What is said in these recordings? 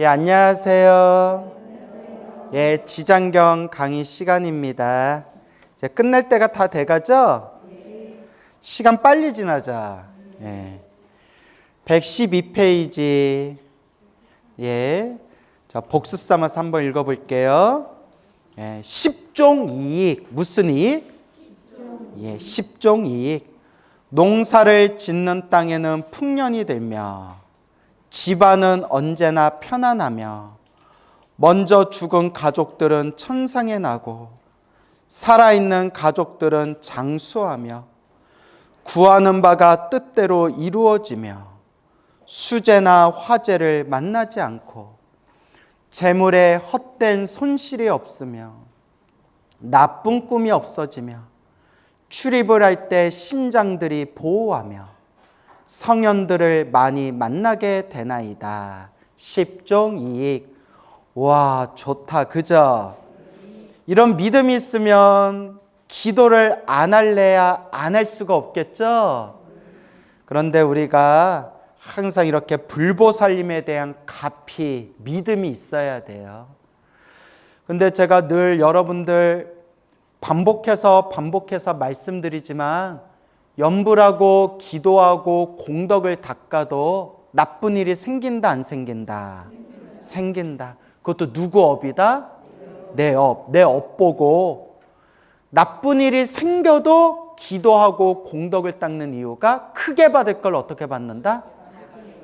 예, 안녕하세요. 예, 지장경 강의 시간입니다. 이제 끝날 때가 다 돼가죠? 시간 빨리 지나자. 예. 112페이지. 예. 자, 복습 삼아서 한번 읽어볼게요. 예, 10종 이익. 무슨 이익? 예, 10종 이익. 농사를 짓는 땅에는 풍년이 들며 집안은 언제나 편안하며 먼저 죽은 가족들은 천상에 나고 살아있는 가족들은 장수하며 구하는 바가 뜻대로 이루어지며 수재나 화재를 만나지 않고 재물에 헛된 손실이 없으며 나쁜 꿈이 없어지며 출입을 할 때 신장들이 보호하며 성현들을 많이 만나게 되나이다. 10종 이익. 와, 좋다. 그죠? 이런 믿음이 있으면 기도를 안 할래야 안 할 수가 없겠죠? 그런데 우리가 항상 이렇게 불보살림에 대한 가피, 믿음이 있어야 돼요. 근데 제가 늘 여러분들 반복해서 말씀드리지만 염불하고 기도하고 공덕을 닦아도 나쁜 일이 생긴다 안 생긴다? 생긴다. 그것도 누구 업이다? 내 업. 내 업 보고 나쁜 일이 생겨도 기도하고 공덕을 닦는 이유가 크게 받을 걸 어떻게 받는다?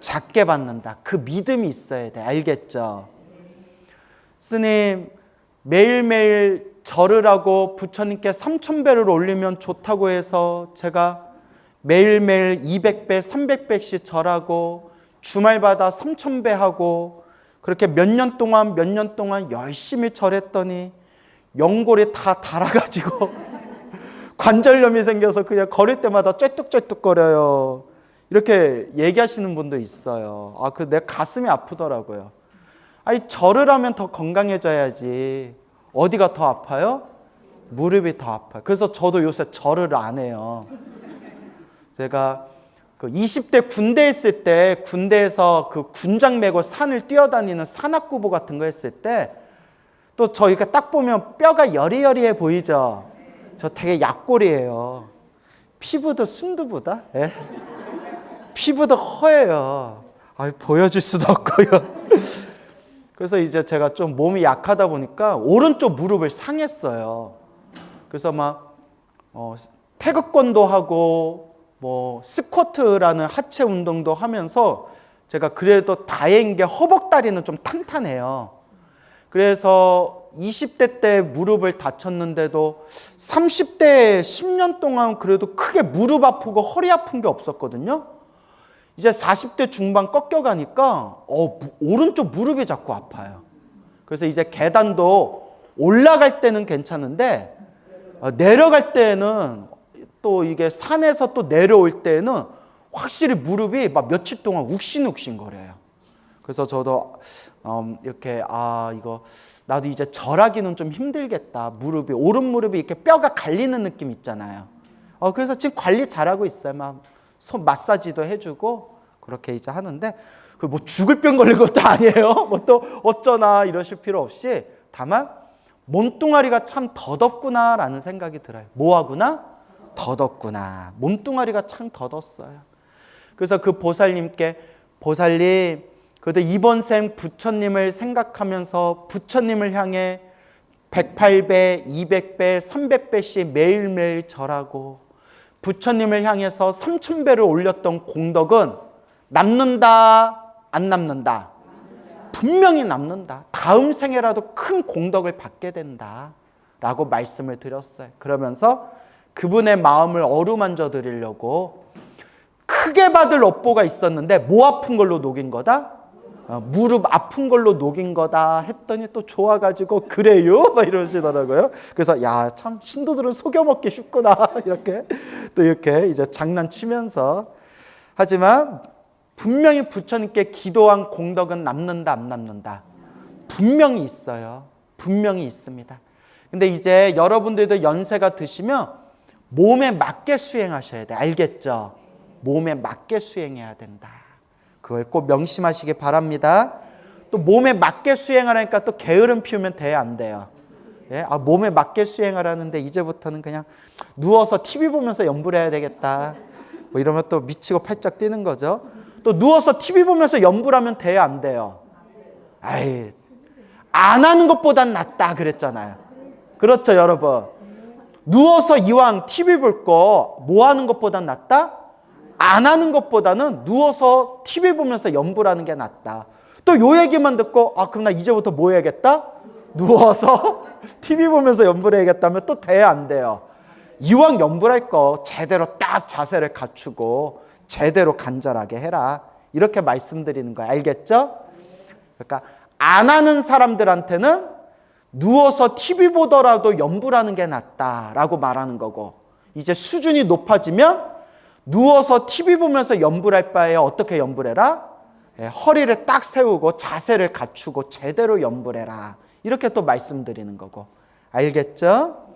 작게 받는다. 그 믿음이 있어야 돼. 알겠죠? 스님, 매일매일 절을 하고 부처님께 3000배를 올리면 좋다고 해서 제가 매일매일 200배, 300배씩 절하고 주말마다 3000배 하고 그렇게 몇 년 동안 열심히 절했더니 연골이 다 닳아가지고 관절염이 생겨서 그냥 걸을 때마다 쩔뚝쩔뚝거려요. 이렇게 얘기하시는 분도 있어요. 아, 내 가슴이 아프더라고요. 아니, 절을 하면 더 건강해져야지. 어디가 더 아파요? 무릎이 더 아파요. 그래서 저도 요새 절을 안 해요. 제가 그 20대 군대 있을 때 군대에서 그 군장 메고 산을 뛰어다니는 산악구보 같은 거 했을 때 또 저 이렇게 딱 보면 뼈가 여리여리해 보이죠? 저 되게 약골이에요. 피부도 순두부다. 예? 피부도 허해요. 아유, 보여줄 수도 없고요. 그래서 이제 제가 좀 몸이 약하다 보니까 오른쪽 무릎을 상했어요. 그래서 막 태극권도 하고 뭐 스쿼트라는 하체 운동도 하면서 제가 그래도 다행인 게 허벅다리는 좀 탄탄해요. 그래서 20대 때 무릎을 다쳤는데도 30대 10년 동안 그래도 크게 무릎 아프고 허리 아픈 게 없었거든요. 이제 40대 중반 꺾여가니까 오른쪽 무릎이 자꾸 아파요. 그래서 이제 계단도 올라갈 때는 괜찮은데 내려갈 때는 또 이게 산에서 또 내려올 때는 확실히 무릎이 막 며칠 동안 욱신욱신거려요. 그래서 저도 이렇게 이거 나도 이제 절하기는 좀 힘들겠다. 무릎이 오른 무릎이 이렇게 뼈가 갈리는 느낌 있잖아요. 그래서 지금 관리 잘하고 있어요. 막 손 마사지도 해주고 그렇게 이제 하는데 그 뭐 죽을 병 걸린 것도 아니에요. 뭐 또 어쩌나 이러실 필요 없이 다만 몸뚱아리가 참 더덥구나라는 생각이 들어요. 뭐하구나? 더덥구나. 몸뚱아리가 참 더웠어요. 그래서 그 보살님께 보살님, 그래도 이번 생 부처님을 생각하면서 부처님을 향해 108배, 200배, 300배씩 매일매일 절하고 부처님을 향해서 3000배를 올렸던 공덕은 남는다, 안 남는다? 분명히 남는다. 다음 생에라도 큰 공덕을 받게 된다 라고 말씀을 드렸어요. 그러면서 그분의 마음을 어루만져 드리려고 크게 받을 업보가 있었는데 뭐 아픈 걸로 녹인 거다? 무릎 아픈 걸로 녹인 거다 했더니 또 좋아가지고 그래요? 막 이러시더라고요. 그래서 야, 참 신도들은 속여먹기 쉽구나 이렇게 또 이렇게 이제 장난치면서 하지만 분명히 부처님께 기도한 공덕은 남는다 안 남는다? 분명히 있어요. 분명히 있습니다. 근데 이제 여러분들도 연세가 드시면 몸에 맞게 수행하셔야 돼. 알겠죠? 몸에 맞게 수행해야 된다. 그걸 꼭 명심하시기 바랍니다. 또 몸에 맞게 수행하라니까 또 게으름 피우면 돼, 안 돼요? 예? 몸에 맞게 수행하라는데 이제부터는 그냥 누워서 TV 보면서 연불 해야 되겠다. 뭐 이러면 또 미치고 팔짝 뛰는 거죠. 또 누워서 TV 보면서 연불하면 돼요, 안 돼요? 아이, 안 하는 것보단 낫다 그랬잖아요. 그렇죠, 여러분? 누워서 이왕 TV 볼 거 뭐 하는 것보단 낫다? 안 하는 것보다는 누워서 TV 보면서 연불하는 게 낫다. 또 요 얘기만 듣고 그럼 나 이제부터 뭐 해야겠다? 누워서 TV 보면서 연불해야겠다면 또 돼요, 안 돼요? 이왕 연불할 거 제대로 딱 자세를 갖추고 제대로 간절하게 해라. 이렇게 말씀드리는 거예요. 알겠죠? 그러니까 안 하는 사람들한테는 누워서 TV 보더라도 연불하는 게 낫다라고 말하는 거고, 이제 수준이 높아지면 누워서 TV 보면서 연불할 바에 어떻게 연불해라? 허리를 딱 세우고 자세를 갖추고 제대로 연불해라. 이렇게 또 말씀드리는 거고. 알겠죠?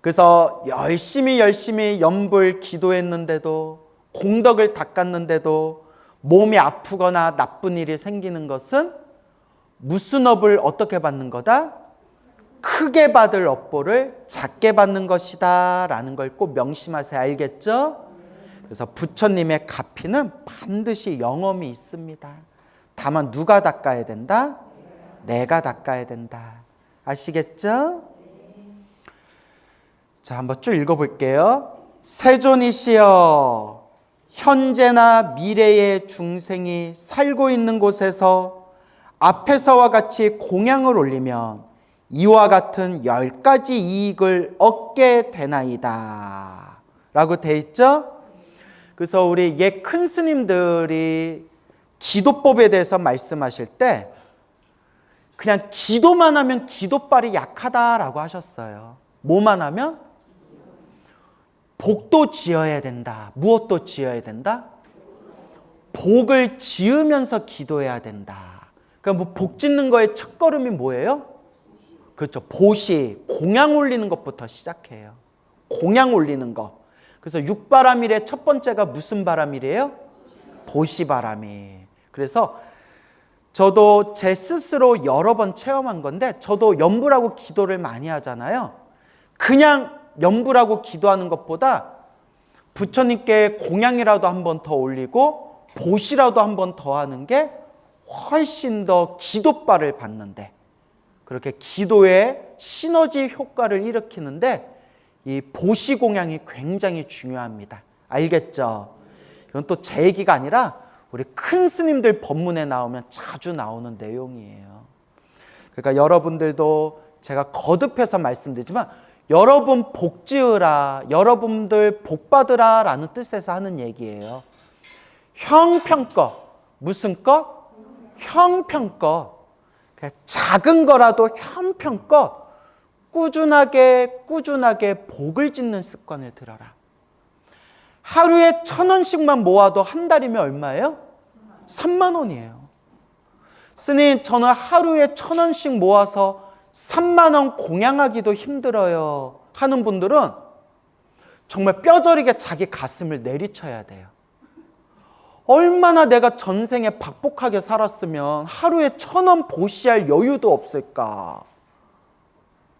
그래서 열심히 연불 기도했는데도, 공덕을 닦았는데도 몸이 아프거나 나쁜 일이 생기는 것은 무슨 업을 어떻게 받는 거다? 크게 받을 업보를 작게 받는 것이다 라는 걸 꼭 명심하세요. 알겠죠? 그래서 부처님의 가피는 반드시 영험이 있습니다. 다만 누가 닦아야 된다? 내가 닦아야 된다. 아시겠죠? 자, 한번 쭉 읽어볼게요. 세존이시여, 현재나 미래의 중생이 살고 있는 곳에서 앞에서와 같이 공양을 올리면 이와 같은 10가지 이익을 얻게 되나이다 라고 돼 있죠. 그래서 우리 옛 큰 스님들이 기도법에 대해서 말씀하실 때 그냥 기도만 하면 기도빨이 약하다라고 하셨어요. 뭐만 하면? 복도 지어야 된다. 무엇도 지어야 된다? 복을 지으면서 기도해야 된다. 그러니까 뭐 복 짓는 거의 첫걸음이 뭐예요? 그렇죠. 보시, 공양 올리는 것부터 시작해요. 공양 올리는 거. 그래서 육바람일의 첫 번째가 무슨 바람일이에요? 보시바람일. 그래서 저도 제 스스로 여러 번 체험한 건데, 저도 연불하고 기도를 많이 하잖아요. 그냥 연불하고 기도하는 것보다 부처님께 공양이라도 한 번 더 올리고 보시라도 한 번 더 하는 게 훨씬 더 기도빨을 받는데, 그렇게 기도의 시너지 효과를 일으키는데 이 보시 공양이 굉장히 중요합니다. 알겠죠? 이건 또 제 얘기가 아니라 우리 큰 스님들 법문에 나오면 자주 나오는 내용이에요. 그러니까 여러분들도 제가 거듭해서 말씀드리지만, 여러분 복 지으라, 여러분들 복 받으라 라는 뜻에서 하는 얘기예요. 형편껏. 무슨 것? 형편껏. 작은 거라도 형편껏 꾸준하게 복을 짓는 습관을 들여라. 하루에 1,000원씩만 모아도 한 달이면 얼마예요? 3만 원이에요. 스님, 저는 하루에 1,000원씩 모아서 3만 원 공양하기도 힘들어요 하는 분들은 정말 뼈저리게 자기 가슴을 내리쳐야 돼요. 얼마나 내가 전생에 박복하게 살았으면 하루에 1,000원 보시할 여유도 없을까.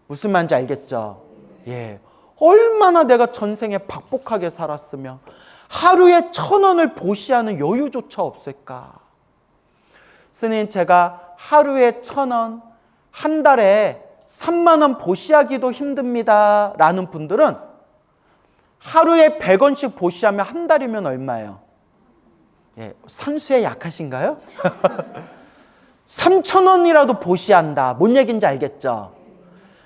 무슨 말인지 알겠죠? 예. 얼마나 내가 전생에 박복하게 살았으면 하루에 1,000원을 보시하는 여유조차 없을까. 스님, 제가 하루에 1,000원, 한 달에 3만 원 보시하기도 힘듭니다 라는 분들은 하루에 100원씩 보시하면 한 달이면 얼마예요? 예, 산수에 약하신가요? 3,000원이라도 보시한다. 뭔 얘기인지 알겠죠?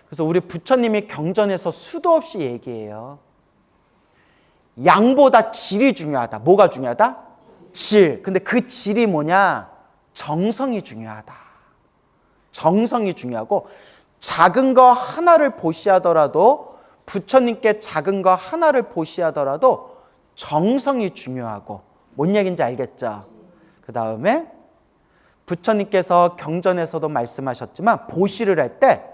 그래서 우리 부처님이 경전에서 수도 없이 얘기해요. 양보다 질이 중요하다. 뭐가 중요하다? 질. 근데 그 질이 뭐냐? 정성이 중요하다. 정성이 중요하고, 작은 거 하나를 보시하더라도, 부처님께 작은 거 하나를 보시하더라도 정성이 중요하고, 뭔 얘기인지 알겠죠? 그 다음에 부처님께서 경전에서도 말씀하셨지만, 보시를 할 때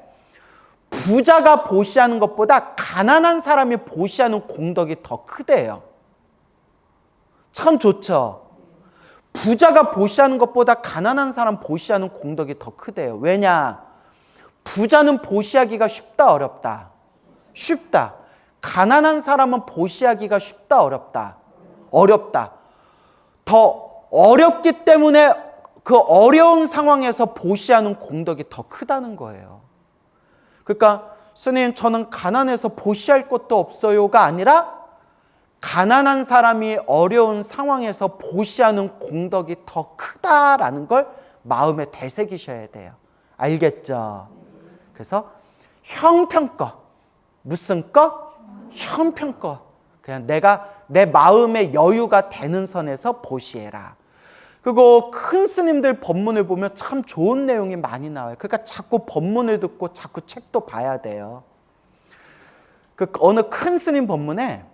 부자가 보시하는 것보다 가난한 사람이 보시하는 공덕이 더 크대요. 참 좋죠? 부자가 보시하는 것보다 가난한 사람 보시하는 공덕이 더 크대요. 왜냐? 부자는 보시하기가 쉽다, 어렵다? 쉽다. 가난한 사람은 보시하기가 쉽다, 어렵다? 어렵다. 더 어렵기 때문에 그 어려운 상황에서 보시하는 공덕이 더 크다는 거예요. 그러니까 스님, 저는 가난해서 보시할 것도 없어요가 아니라 가난한 사람이 어려운 상황에서 보시하는 공덕이 더 크다라는 걸 마음에 되새기셔야 돼요. 알겠죠? 그래서 형편껏, 무슨 것? 형편껏. 그냥 내가 내 마음의 여유가 되는 선에서 보시해라. 그리고 큰 스님들 법문을 보면 참 좋은 내용이 많이 나와요. 그러니까 자꾸 법문을 듣고 자꾸 책도 봐야 돼요. 그 어느 큰 스님 법문에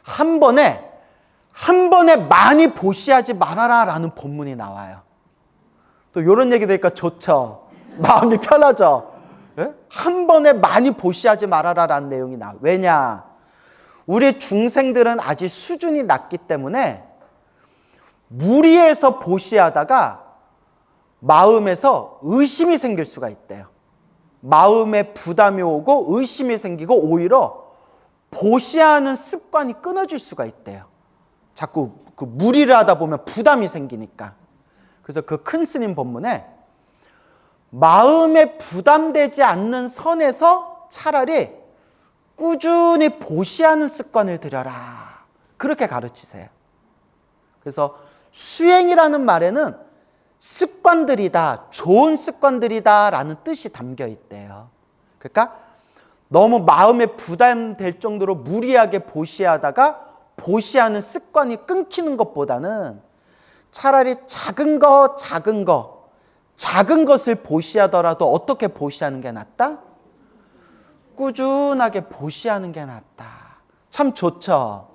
한 번에 많이 보시하지 말아라 라는 법문이 나와요. 또 이런 얘기 들으니까 좋죠. 마음이 편하죠. 네? 한 번에 많이 보시하지 말아라 라는 내용이 나와요. 왜냐? 우리 중생들은 아직 수준이 낮기 때문에 무리해서 보시하다가 마음에서 의심이 생길 수가 있대요. 마음에 부담이 오고 의심이 생기고 오히려 보시하는 습관이 끊어질 수가 있대요. 자꾸 그 무리를 하다 보면 부담이 생기니까. 그래서 그 큰 스님 법문에 마음에 부담되지 않는 선에서 차라리 꾸준히 보시하는 습관을 들여라. 그렇게 가르치세요. 그래서 수행이라는 말에는 습관들이다, 좋은 습관들이다 라는 뜻이 담겨 있대요. 그러니까 너무 마음에 부담될 정도로 무리하게 보시하다가 보시하는 습관이 끊기는 것보다는 차라리 작은 것을 보시하더라도 어떻게 보시하는 게 낫다? 꾸준하게 보시하는 게 낫다. 참 좋죠.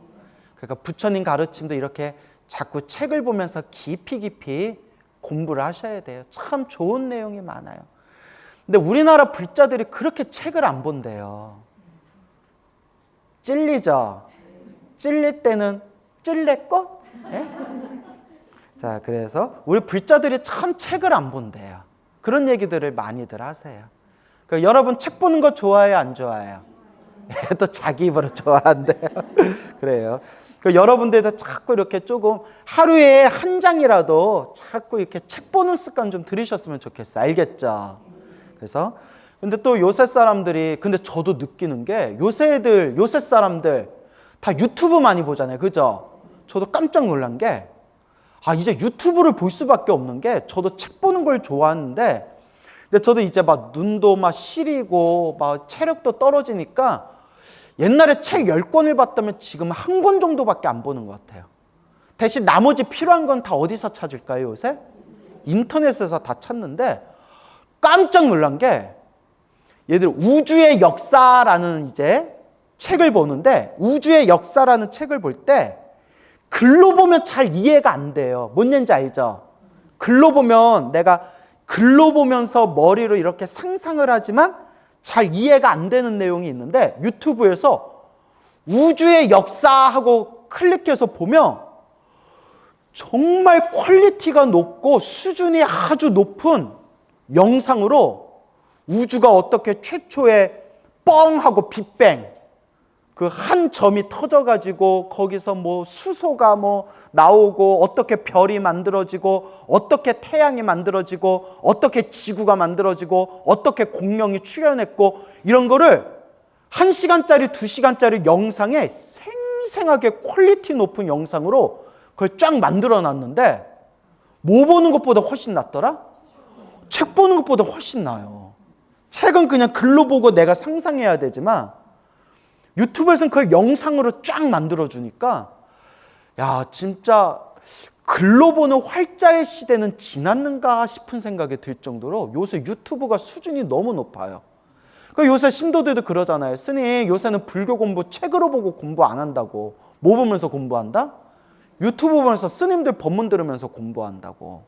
그러니까 부처님 가르침도 이렇게 자꾸 책을 보면서 깊이 공부를 하셔야 돼요. 참 좋은 내용이 많아요. 근데 우리나라 불자들이 그렇게 책을 안 본대요. 찔리죠? 찔릴 때는 찔레꽃? 네? 자, 그래서 우리 불자들이 참 책을 안 본대요. 그런 얘기들을 많이들 하세요. 그러니까 여러분 책 보는 거 좋아해요, 안 좋아해요? 또 자기 입으로 좋아한대요. 그래요. 여러분들도 자꾸 이렇게 조금 하루에 한 장이라도 자꾸 이렇게 책 보는 습관 좀 들이셨으면 좋겠어요. 알겠죠? 그래서 근데 또 요새 사람들이, 근데 저도 느끼는 게 요새 사람들 다 유튜브 많이 보잖아요. 그죠? 저도 깜짝 놀란 게 이제 유튜브를 볼 수밖에 없는 게, 저도 책 보는 걸 좋아하는데 근데 저도 이제 막 눈도 막 시리고 막 체력도 떨어지니까 옛날에 책 10권을 봤다면 지금 한 권 정도밖에 안 보는 것 같아요. 대신 나머지 필요한 건 다 어디서 찾을까요, 요새? 인터넷에서 다 찾는데 깜짝 놀란 게, 얘들 우주의 역사라는 이제 책을 보는데, 우주의 역사라는 책을 볼 때 글로 보면 잘 이해가 안 돼요. 뭔 얘기인지 알죠? 글로 보면 내가 글로 보면서 머리로 이렇게 상상을 하지만 잘 이해가 안 되는 내용이 있는데, 유튜브에서 우주의 역사하고 클릭해서 보면 정말 퀄리티가 높고 수준이 아주 높은 영상으로 우주가 어떻게 최초에 뻥 하고 빅뱅, 그 한 점이 터져가지고 거기서 뭐 수소가 뭐 나오고, 어떻게 별이 만들어지고, 어떻게 태양이 만들어지고, 어떻게 지구가 만들어지고, 어떻게 공룡이 출현했고, 이런 거를 1시간짜리 2시간짜리 영상에 생생하게 퀄리티 높은 영상으로 그걸 쫙 만들어 놨는데, 뭐 보는 것보다 훨씬 낫더라? 책 보는 것보다 훨씬 나아요. 책은 그냥 글로 보고 내가 상상해야 되지만 유튜브에서는 그걸 영상으로 쫙 만들어주니까, 야, 진짜 글로 보는 활자의 시대는 지났는가 싶은 생각이 들 정도로 요새 유튜브가 수준이 너무 높아요. 그러니까 요새 신도들도 그러잖아요. 스님, 요새는 불교 공부 책으로 보고 공부 안 한다고. 뭐 보면서 공부한다? 유튜브 보면서 스님들 법문 들으면서 공부한다고.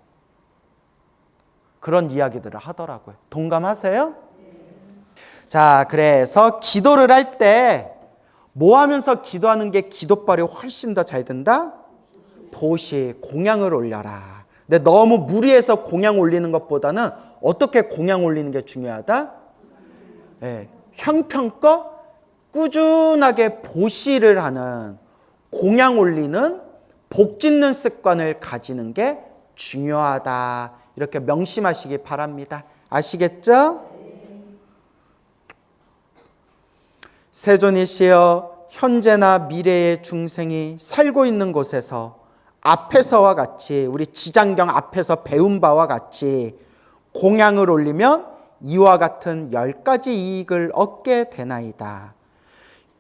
그런 이야기들을 하더라고요. 동감하세요? 자, 그래서 기도를 할 때 뭐 하면서 기도하는 게 기도빨이 훨씬 더 잘 된다? 보시, 공양을 올려라. 근데 너무 무리해서 공양 올리는 것보다는 어떻게 공양 올리는 게 중요하다? 예, 형편껏 꾸준하게 보시를 하는, 공양 올리는, 복 짓는 습관을 가지는 게 중요하다. 이렇게 명심하시기 바랍니다. 아시겠죠? 세존이시여, 현재나 미래의 중생이 살고 있는 곳에서 앞에서와 같이, 우리 지장경 앞에서 배운 바와 같이 공양을 올리면 이와 같은 10가지 이익을 얻게 되나이다.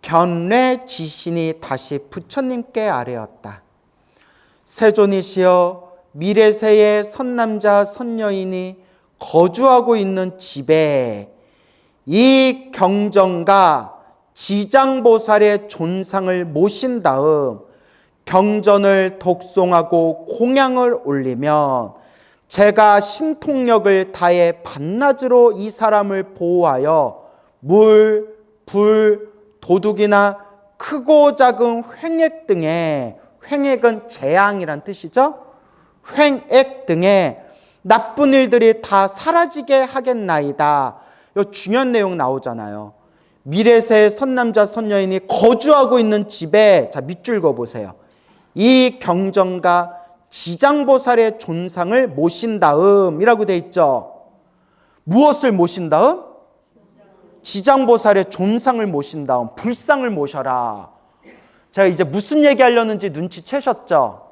견례 지신이 다시 부처님께 아뢰었다. 세존이시여, 미래세의 선남자 선여인이 거주하고 있는 집에 이 경전과 지장보살의 존상을 모신 다음 경전을 독송하고 공양을 올리면 제가 신통력을 다해 반낮으로 이 사람을 보호하여 물, 불, 도둑이나 크고 작은 횡액 등의, 횡액은 재앙이란 뜻이죠. 횡액 등의 나쁜 일들이 다 사라지게 하겠나이다. 이 중요한 내용 나오잖아요. 미래세 선남자 선여인이 거주하고 있는 집에, 자 밑줄 그어보세요. 이 경전과 지장보살의 존상을 모신 다음이라고 돼 있죠. 무엇을 모신 다음? 지장보살의 존상을 모신 다음, 불상을 모셔라. 제가 이제 무슨 얘기 하려는지 눈치채셨죠?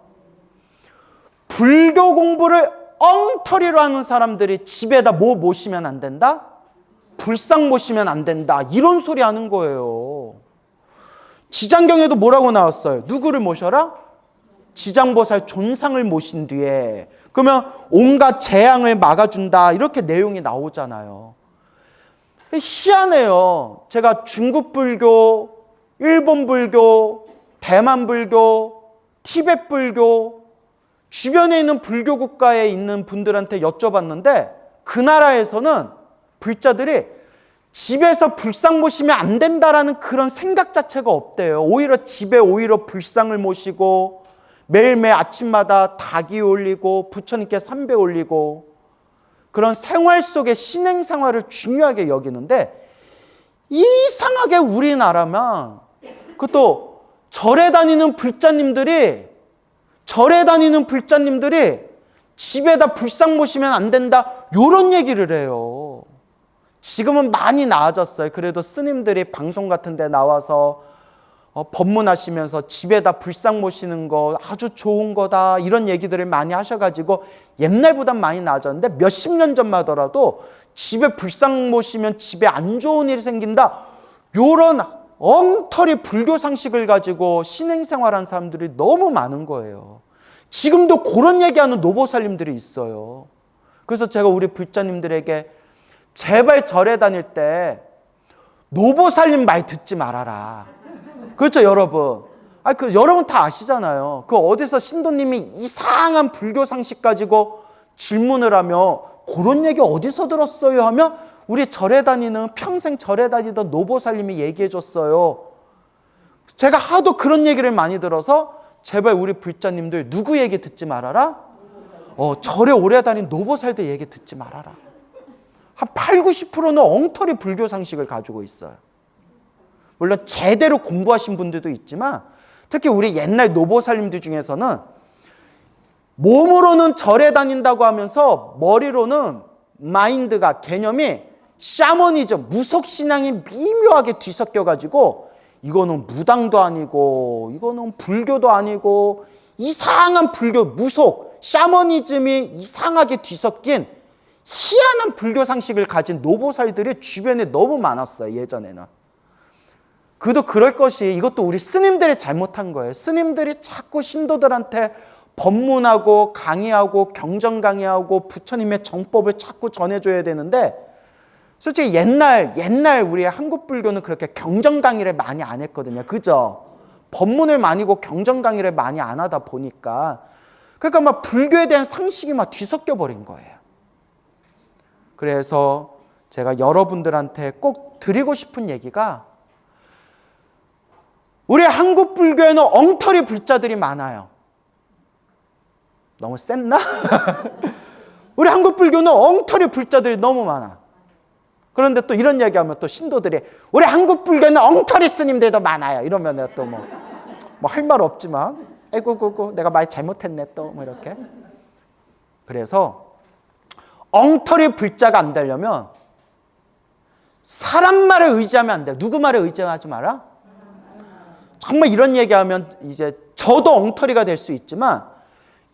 불교 공부를 엉터리로 하는 사람들이 집에다 뭐 모시면 안 된다? 불상 모시면 안 된다. 이런 소리 하는 거예요. 지장경에도 뭐라고 나왔어요? 누구를 모셔라? 지장보살 존상을 모신 뒤에. 그러면 온갖 재앙을 막아준다. 이렇게 내용이 나오잖아요. 희한해요. 제가 중국 불교, 일본 불교, 대만 불교, 티베트 불교, 주변에 있는 불교 국가에 있는 분들한테 여쭤봤는데 그 나라에서는 불자들이 집에서 불상 모시면 안 된다라는 그런 생각 자체가 없대요. 오히려 집에 오히려 불상을 모시고 매일매일 아침마다 닭이 올리고 부처님께 삼배 올리고 그런 생활 속의 신행 생활을 중요하게 여기는데, 이상하게 우리나라만 그것도 절에 다니는 불자님들이 집에다 불상 모시면 안 된다 이런 얘기를 해요. 지금은 많이 나아졌어요. 그래도 스님들이 방송 같은 데 나와서 법문하시면서 집에다 불상 모시는 거 아주 좋은 거다 이런 얘기들을 많이 하셔가지고 옛날보단 많이 나아졌는데 몇십 년 전만 하더라도 집에 불상 모시면 집에 안 좋은 일이 생긴다 이런 엉터리 불교 상식을 가지고 신행생활하는 사람들이 너무 많은 거예요. 지금도 그런 얘기하는 노보살님들이 있어요. 그래서 제가 우리 불자님들에게 제발 절에 다닐 때 노보살님 말 듣지 말아라. 그렇죠, 여러분? 여러분 다 아시잖아요. 그 어디서 신도님이 이상한 불교 상식 가지고 질문을 하며 그런 얘기 어디서 들었어요? 하면 우리 절에 다니는, 평생 절에 다니던 노보살님이 얘기해 줬어요. 제가 하도 그런 얘기를 많이 들어서 제발 우리 불자님들 누구 얘기 듣지 말아라? 절에 오래 다닌 노보살들 얘기 듣지 말아라. 한 8, 90%는 엉터리 불교 상식을 가지고 있어요. 물론 제대로 공부하신 분들도 있지만 특히 우리 옛날 노보살님들 중에서는 몸으로는 절에 다닌다고 하면서 머리로는 마인드가, 개념이 샤머니즘, 무속신앙이 미묘하게 뒤섞여가지고 이거는 무당도 아니고 이거는 불교도 아니고 이상한 불교, 무속, 샤머니즘이 이상하게 뒤섞인 희한한 불교 상식을 가진 노보살들이 주변에 너무 많았어요. 예전에는. 그도 그럴 것이, 이것도 우리 스님들이 잘못한 거예요. 스님들이 자꾸 신도들한테 법문하고 강의하고 경전 강의하고 부처님의 정법을 자꾸 전해줘야 되는데, 솔직히 옛날 우리 한국 불교는 그렇게 경전 강의를 많이 안 했거든요. 그죠? 법문을 많이 하고 경전 강의를 많이 안 하다 보니까 그러니까 막 불교에 대한 상식이 막 뒤섞여 버린 거예요. 그래서 제가 여러분들한테 꼭 드리고 싶은 얘기가, 우리 한국 불교에는 엉터리 불자들이 많아요. 너무 셌나? 우리 한국 불교는 엉터리 불자들이 너무 많아. 그런데 또 이런 얘기하면 또 신도들이 우리 한국 불교는 엉터리 스님들도 많아요. 이러면 또 뭐 할 말 없지만 아이고 내가 말 잘못했네 또 뭐 이렇게. 그래서 엉터리 불자가 안 되려면 사람 말에 의지하면 안 돼. 누구 말에 의지하지 마라. 정말 이런 얘기하면 이제 저도 엉터리가 될 수 있지만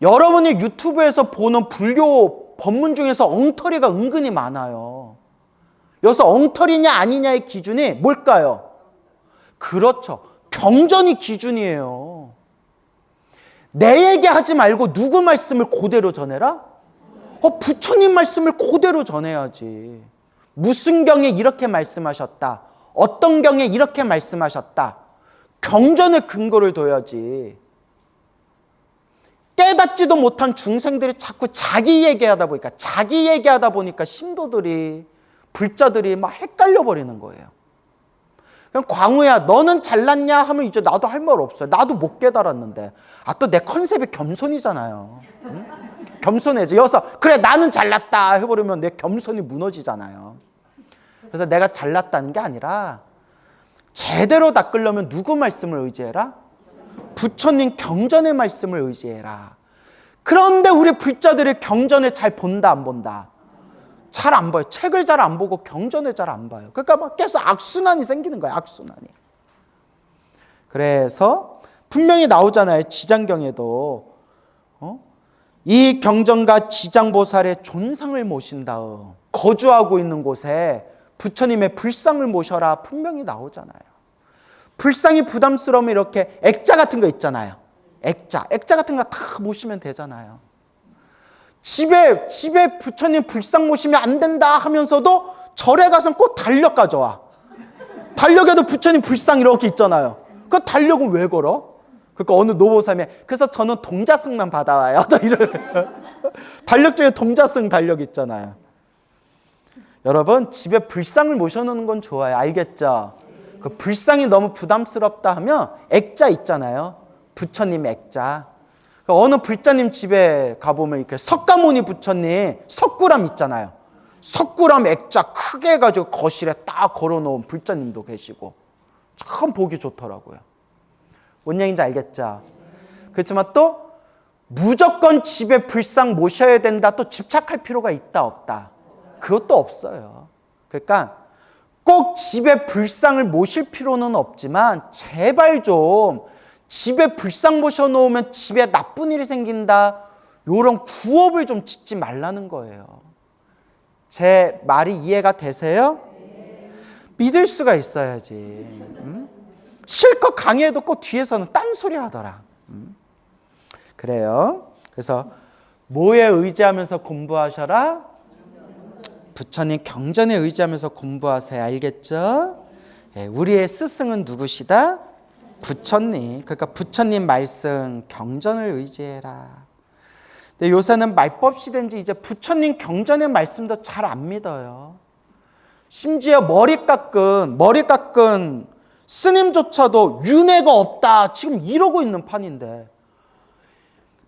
여러분이 유튜브에서 보는 불교 법문 중에서 엉터리가 은근히 많아요. 여기서 엉터리냐 아니냐의 기준이 뭘까요? 그렇죠. 경전이 기준이에요. 내 얘기하지 말고 누구 말씀을 그대로 전해라? 부처님 말씀을 그대로 전해야지. 무슨 경에 이렇게 말씀하셨다. 어떤 경에 이렇게 말씀하셨다. 경전의 근거를 둬야지. 깨닫지도 못한 중생들이 자꾸 자기 얘기하다 보니까 신도들이 불자들이 막 헷갈려 버리는 거예요. 그냥 광우야 너는 잘났냐 하면 이제 나도 할 말 없어요. 나도 못 깨달았는데. 또 내 컨셉이 겸손이잖아요. 응? 겸손해져. 여기서 그래 나는 잘났다 해버리면 내 겸손이 무너지잖아요. 그래서 내가 잘났다는 게 아니라 제대로 닦으려면 누구 말씀을 의지해라? 부처님 경전의 말씀을 의지해라. 그런데 우리 불자들이 경전을 잘 본다 안 본다? 잘 안 봐요. 책을 잘 안 보고 경전을 잘 안 봐요. 그러니까 막 계속 악순환이 생기는 거예요. 악순환이. 그래서 분명히 나오잖아요. 지장경에도 이 경전과 지장보살의 존상을 모신 다음 거주하고 있는 곳에 부처님의 불상을 모셔라 분명히 나오잖아요. 불상이 부담스러우면 이렇게 액자 같은 거 있잖아요. 액자 같은 거 다 모시면 되잖아요. 집에 부처님 불상 모시면 안 된다 하면서도 절에 가서 꼭 달력 가져와. 달력에도 부처님 불상 이렇게 있잖아요. 그 달력은 왜 걸어? 그러니까 어느 노보사님이 그래서 저는 동자승만 받아와요. 또 이런 달력 중에 동자승 달력 있잖아요. 여러분 집에 불상을 모셔놓는 건 좋아요. 알겠죠? 그 불상이 너무 부담스럽다 하면 액자 있잖아요. 부처님 액자. 어느 불자님 집에 가보면 이렇게 석가모니 부처님 석굴암 있잖아요. 석굴암 액자 크게 해가지고 거실에 딱 걸어놓은 불자님도 계시고 참 보기 좋더라고요. 뭔 얘기인지 알겠죠? 그렇지만 또 무조건 집에 불상 모셔야 된다 또 집착할 필요가 있다 없다? 그것도 없어요. 그러니까 꼭 집에 불상을 모실 필요는 없지만 제발 좀 집에 불상 모셔놓으면 집에 나쁜 일이 생긴다 이런 구업을 좀 짓지 말라는 거예요. 제 말이 이해가 되세요? 믿을 수가 있어야지. 실컷 강의해도 꼭 뒤에서는 딴소리 하더라. 그래요. 그래서 뭐에 의지하면서 공부하셔라? 부처님 경전에 의지하면서 공부하세요. 알겠죠? 우리의 스승은 누구시다? 부처님. 그러니까 부처님 말씀 경전을 의지해라. 근데 요새는 말법 시대인지 이제 부처님 경전의 말씀도 잘 안 믿어요. 심지어 머리 깎은 스님조차도 윤회가 없다 지금 이러고 있는 판인데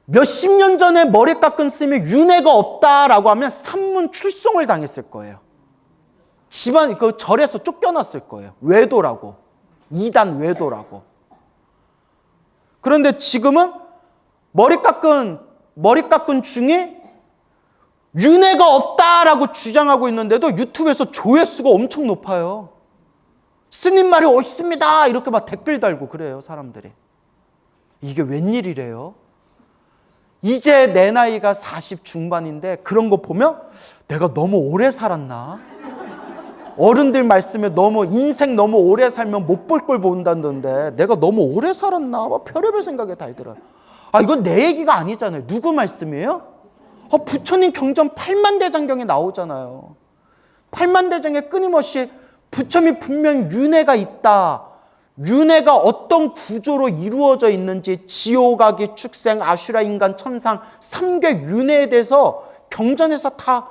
몇십 년 전에 머리 깎은 스님이 윤회가 없다라고 하면 산문 출송을 당했을 거예요. 집안 그 절에서 쫓겨났을 거예요. 외도라고. 이단 외도라고. 그런데 지금은 머리 깎은 중에 윤회가 없다라고 주장하고 있는데도 유튜브에서 조회수가 엄청 높아요. 스님 말이 옳습니다. 이렇게 막 댓글 달고 그래요, 사람들이. 이게 웬일이래요? 이제 내 나이가 40 중반인데 그런 거 보면 내가 너무 오래 살았나? 어른들 말씀에 너무 인생 너무 오래 살면 못 볼 걸 본다는데 내가 너무 오래 살았나? 막 별의별 생각이 다 들어요. 이건 내 얘기가 아니잖아요. 누구 말씀이에요? 부처님 경전 8만대장경에 나오잖아요. 8만대장에 끊임없이 부처님이 분명히 윤회가 있다. 윤회가 어떤 구조로 이루어져 있는지 지옥아기, 축생, 아슈라, 인간, 천상 3개 윤회에 대해서 경전에서 다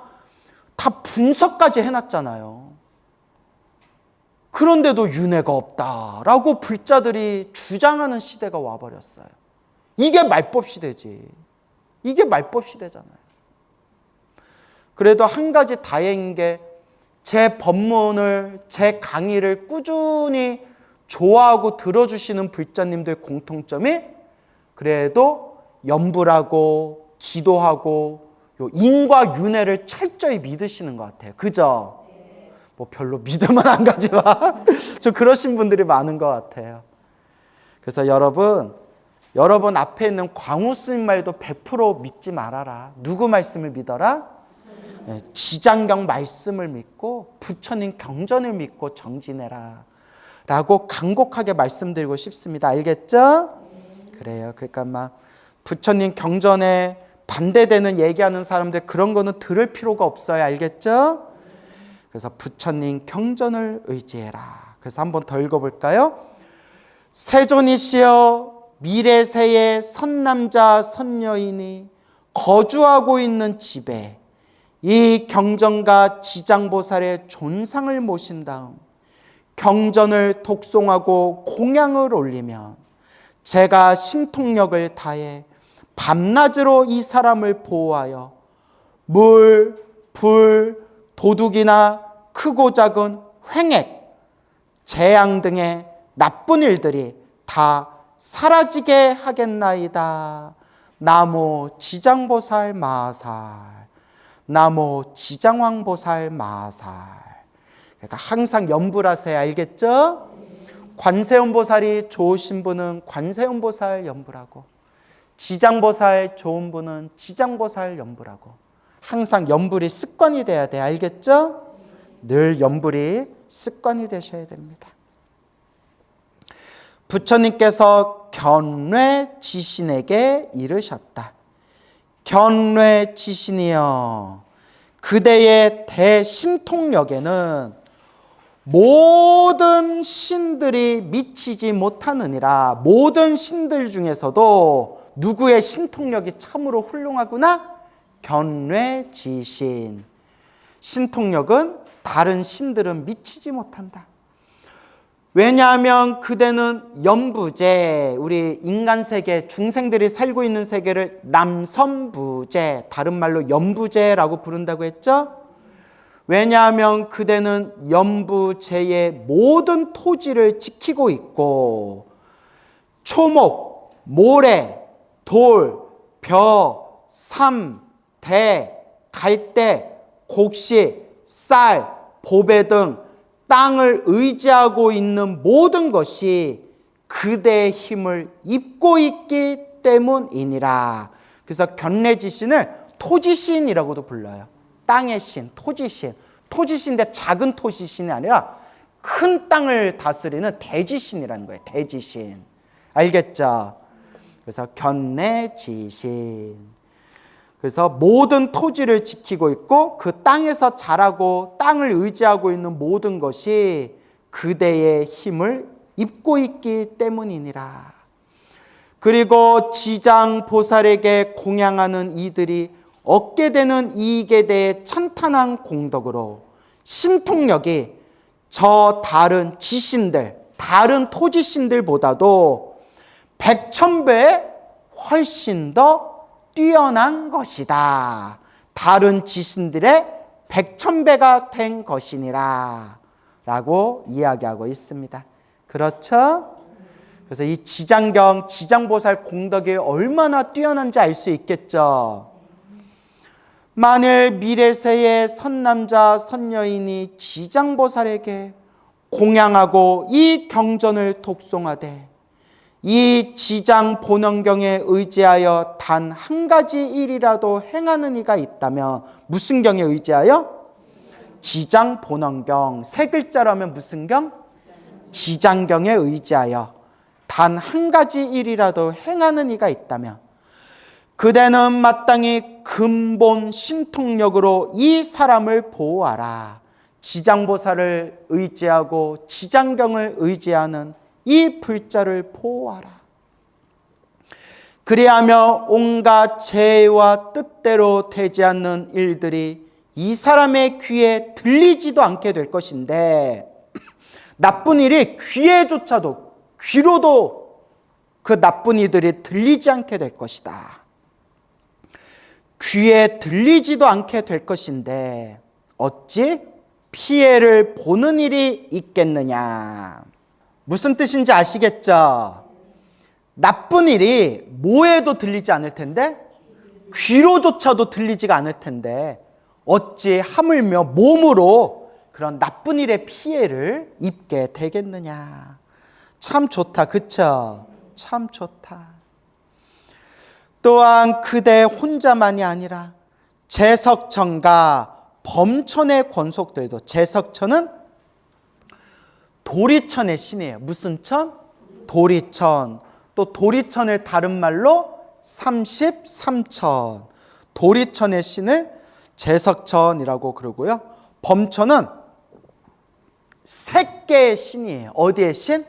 분석까지 해놨잖아요. 그런데도 윤회가 없다라고 불자들이 주장하는 시대가 와버렸어요. 이게 말법 시대지. 이게 말법 시대잖아요. 그래도 한 가지 다행인 게 제 법문을, 제 강의를 꾸준히 좋아하고 들어주시는 불자님들 공통점이 그래도 염불하고 기도하고 인과 윤회를 철저히 믿으시는 것 같아요. 그죠? 뭐 별로 믿음은 안 가지만 좀 그러신 분들이 많은 것 같아요. 그래서 여러분 앞에 있는 광우 스님 말도 100% 믿지 말아라. 누구 말씀을 믿어라? 지장경 말씀을 믿고 부처님 경전을 믿고 정진해라 라고 간곡하게 말씀드리고 싶습니다. 알겠죠? 그래요. 그러니까 막 부처님 경전에 반대되는 얘기하는 사람들 그런 거는 들을 필요가 없어요. 알겠죠? 그래서 부처님 경전을 의지해라. 그래서 한번 더 읽어볼까요? 세존이시여 미래세의 선남자 선여인이 거주하고 있는 집에 이 경전과 지장보살의 존상을 모신 다음 경전을 독송하고 공양을 올리면 제가 신통력을 다해 밤낮으로 이 사람을 보호하여 물, 불, 도둑이나 크고 작은 횡액, 재앙 등의 나쁜 일들이 다 사라지게 하겠나이다. 나모 지장보살 마살. 나모 지장왕보살 마살. 그러니까 항상 염불하세요. 알겠죠? 관세음보살이 좋으신 분은 관세음보살 염불하고, 지장보살 좋은 분은 지장보살 염불하고, 항상 염불이 습관이 돼야 돼. 알겠죠? 늘 염불이 습관이 되셔야 됩니다. 부처님께서 견뇌지신에게 이르셨다. 견뇌지신이여, 그대의 대신통력에는 모든 신들이 미치지 못하느니라. 모든 신들 중에서도 누구의 신통력이 참으로 훌륭하구나? 견뇌지신. 신통력은 다른 신들은 미치지 못한다. 왜냐하면 그대는 염부제, 우리 인간 세계, 중생들이 살고 있는 세계를 남선부제, 다른 말로 염부제라고 부른다고 했죠? 왜냐하면 그대는 염부제의 모든 토지를 지키고 있고 초목, 모래, 돌, 벼, 삼, 대, 갈대, 곡식, 쌀, 보배 등 땅을 의지하고 있는 모든 것이 그대의 힘을 입고 있기 때문이니라. 그래서 견뇌지신을 토지신이라고도 불러요. 땅의 신, 토지신. 토지신인데 작은 토지신이 아니라 큰 땅을 다스리는 대지신이라는 거예요. 대지신. 알겠죠? 그래서 견뇌지신. 그래서 모든 토지를 지키고 있고 그 땅에서 자라고 땅을 의지하고 있는 모든 것이 그대의 힘을 입고 있기 때문이니라. 그리고 지장보살에게 공양하는 이들이 얻게 되는 이익에 대해 찬탄한 공덕으로 신통력이 저 다른 지신들, 다른 토지신들보다도 100,000배 훨씬 더 뛰어난 것이다. 다른 지신들의 100,000배가 된 것이니라 라고 이야기하고 있습니다. 그렇죠? 그래서 이 지장경, 지장보살 공덕이 얼마나 뛰어난지 알 수 있겠죠. 만일 미래세의 선남자 선여인이 지장보살에게 공양하고 이 경전을 독송하되 이 지장 본원경에 의지하여 단 한 가지 일이라도 행하는 이가 있다면, 무슨 경에 의지하여? 지장 본원경. 세 글자라면 무슨 경? 지장경에 의지하여 단 한 가지 일이라도 행하는 이가 있다면 그대는 마땅히 근본 신통력으로 이 사람을 보호하라. 지장보살을 의지하고 지장경을 의지하는 이 불자를 보호하라. 그리하며 온갖 죄와 뜻대로 되지 않는 일들이 이 사람의 귀에 들리지도 않게 될 것인데, 나쁜 일이 귀에조차도, 귀로도 그 나쁜 이들이 들리지 않게 될 것이다. 귀에 들리지도 않게 될 것인데 어찌 피해를 보는 일이 있겠느냐. 무슨 뜻인지 아시겠죠? 나쁜 일이 뭐에도 들리지 않을 텐데 귀로조차도 들리지가 않을 텐데 어찌 하물며 몸으로 그런 나쁜 일의 피해를 입게 되겠느냐. 참 좋다, 그쵸? 참 좋다. 또한 그대 혼자만이 아니라 제석천과 범천의 권속들도, 제석천은 도리천의 신이에요. 무슨 천? 도리천. 또 도리천을 다른 말로 33천. 도리천의 신을 제석천이라고 그러고요. 범천은 색계의 신이에요. 어디의 신?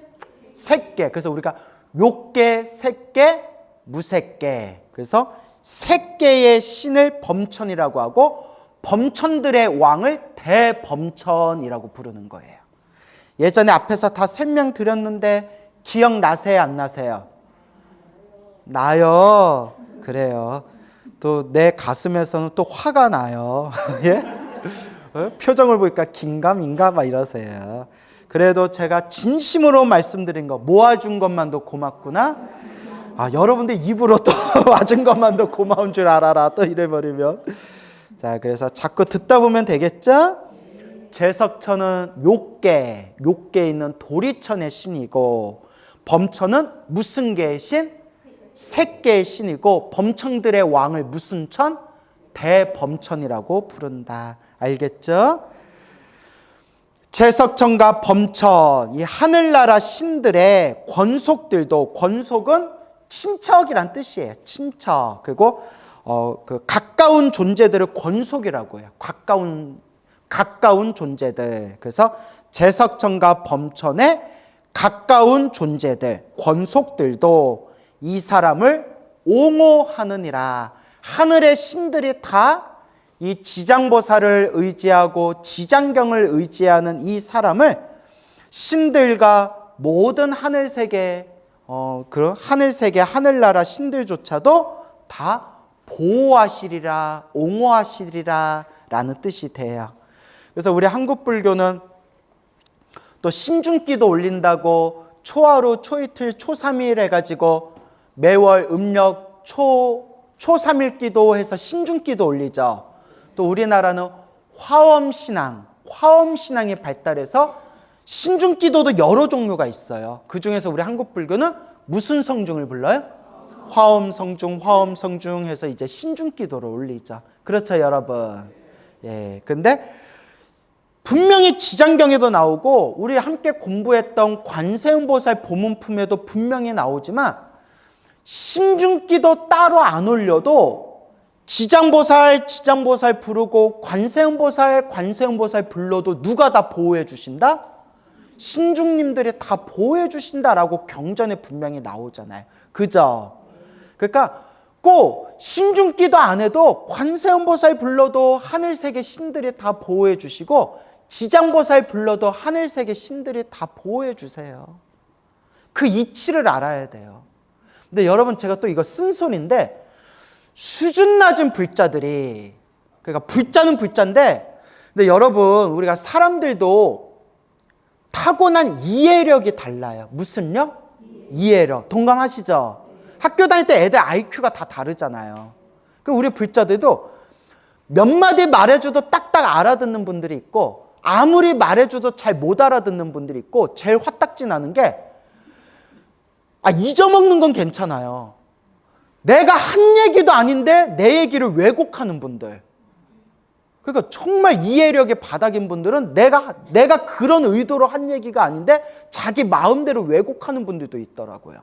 색계. 그래서 우리가 욕계, 색계, 무색계. 그래서 색계의 신을 범천이라고 하고 범천들의 왕을 대범천이라고 부르는 거예요. 예전에 앞에서 다 설명드렸는데 기억나세요? 안 나세요? 나요. 그래요. 또 내 가슴에서는 또 화가 나요. 예? 표정을 보니까 긴가민가 막 이러세요. 그래도 제가 진심으로 말씀드린 거 모아준 것만도 고맙구나. 여러분들 입으로 또 와준 것만도 고마운 줄 알아라. 또 이래버리면. 자, 그래서 자꾸 듣다 보면 되겠죠? 제석천은 욕계에 있는 도리천의 신이고 범천은 무슨 계의 신? 색계의 신이고 범천들의 왕을 무슨 천? 대범천이라고 부른다. 알겠죠? 제석천과 범천, 이 하늘나라 신들의 권속들도, 권속은 친척이란 뜻이에요. 친척. 그리고 그 가까운 존재들을 권속이라고 해요. 가까운 존재들. 그래서 제석천과 범천의 가까운 존재들, 권속들도 이 사람을 옹호하느니라. 하늘의 신들이 다 이 지장보살을 의지하고 지장경을 의지하는 이 사람을 신들과 모든 하늘세계, 그런 하늘세계, 하늘나라 신들조차도 다 보호하시리라, 옹호하시리라 라는 뜻이 돼요. 그래서 우리 한국불교는 또 신중기도 올린다고 초하루, 초이틀, 초삼일 해가지고 매월 음력 초삼일 기도해서 신중기도 올리죠. 또 우리나라는 화엄신앙이 발달해서 신중기도도 여러 종류가 있어요. 그 중에서 우리 한국불교는 무슨 성중을 불러요? 화엄성중 해서 이제 신중기도를 올리죠. 그렇죠, 여러분? 예. 근데 분명히 지장경에도 나오고 우리 함께 공부했던 관세음보살 보문품에도 분명히 나오지만 신중기도 따로 안 올려도 지장보살 부르고 관세음보살 불러도 누가 다 보호해 주신다? 신중님들이 다 보호해 주신다라고 경전에 분명히 나오잖아요. 그죠? 그러니까 꼭 신중기도 안 해도 관세음보살 불러도 하늘세계 신들이 다 보호해 주시고 지장보살 불러도 하늘세계 신들이 다 보호해 주세요. 그 이치를 알아야 돼요. 근데 여러분, 제가 또 이거 쓴소리인데 수준 낮은 불자들이, 그러니까 불자는 불자인데, 근데 여러분, 우리가 사람들도 타고난 이해력이 달라요. 무슨요? 이해력. 동감하시죠? 학교 다닐 때 애들 IQ가 다 다르잖아요. 그 우리 불자들도 몇 마디 말해줘도 딱딱 알아듣는 분들이 있고 아무리 말해줘도 잘 못 알아듣는 분들이 있고, 제일 화딱지 나는 게 잊어먹는 건 괜찮아요. 내가 한 얘기도 아닌데 내 얘기를 왜곡하는 분들. 그러니까 정말 이해력이 바닥인 분들은 내가 그런 의도로 한 얘기가 아닌데 자기 마음대로 왜곡하는 분들도 있더라고요.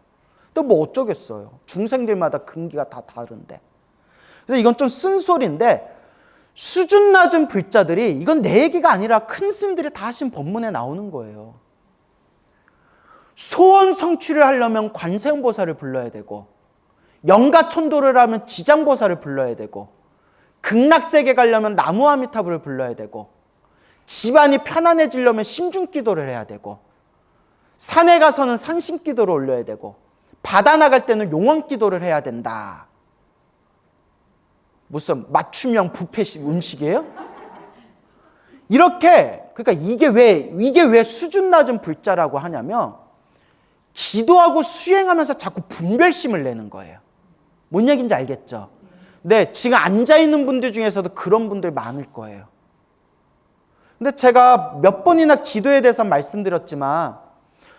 또 뭐 어쩌겠어요. 중생들마다 근기가 다 다른데. 그래서 이건 좀 쓴소리인데 수준 낮은 불자들이, 이건 내 얘기가 아니라 큰 스님들이 다 하신 법문에 나오는 거예요. 소원 성취를 하려면 관세음보살을 불러야 되고, 영가천도를 하면 지장보살을 불러야 되고, 극락세계 가려면 나무아미타불을 불러야 되고, 집안이 편안해지려면 신중기도를 해야 되고, 산에 가서는 상심기도를 올려야 되고, 바다 나갈 때는 용원기도를 해야 된다. 무슨 맞춤형 뷔페 음식이에요? 이렇게, 그러니까 이게 왜 수준 낮은 불자라고 하냐면 기도하고 수행하면서 자꾸 분별심을 내는 거예요. 뭔 얘기인지 알겠죠? 네, 지금 앉아있는 분들 중에서도 그런 분들 많을 거예요. 근데 제가 몇 번이나 기도에 대해서 말씀드렸지만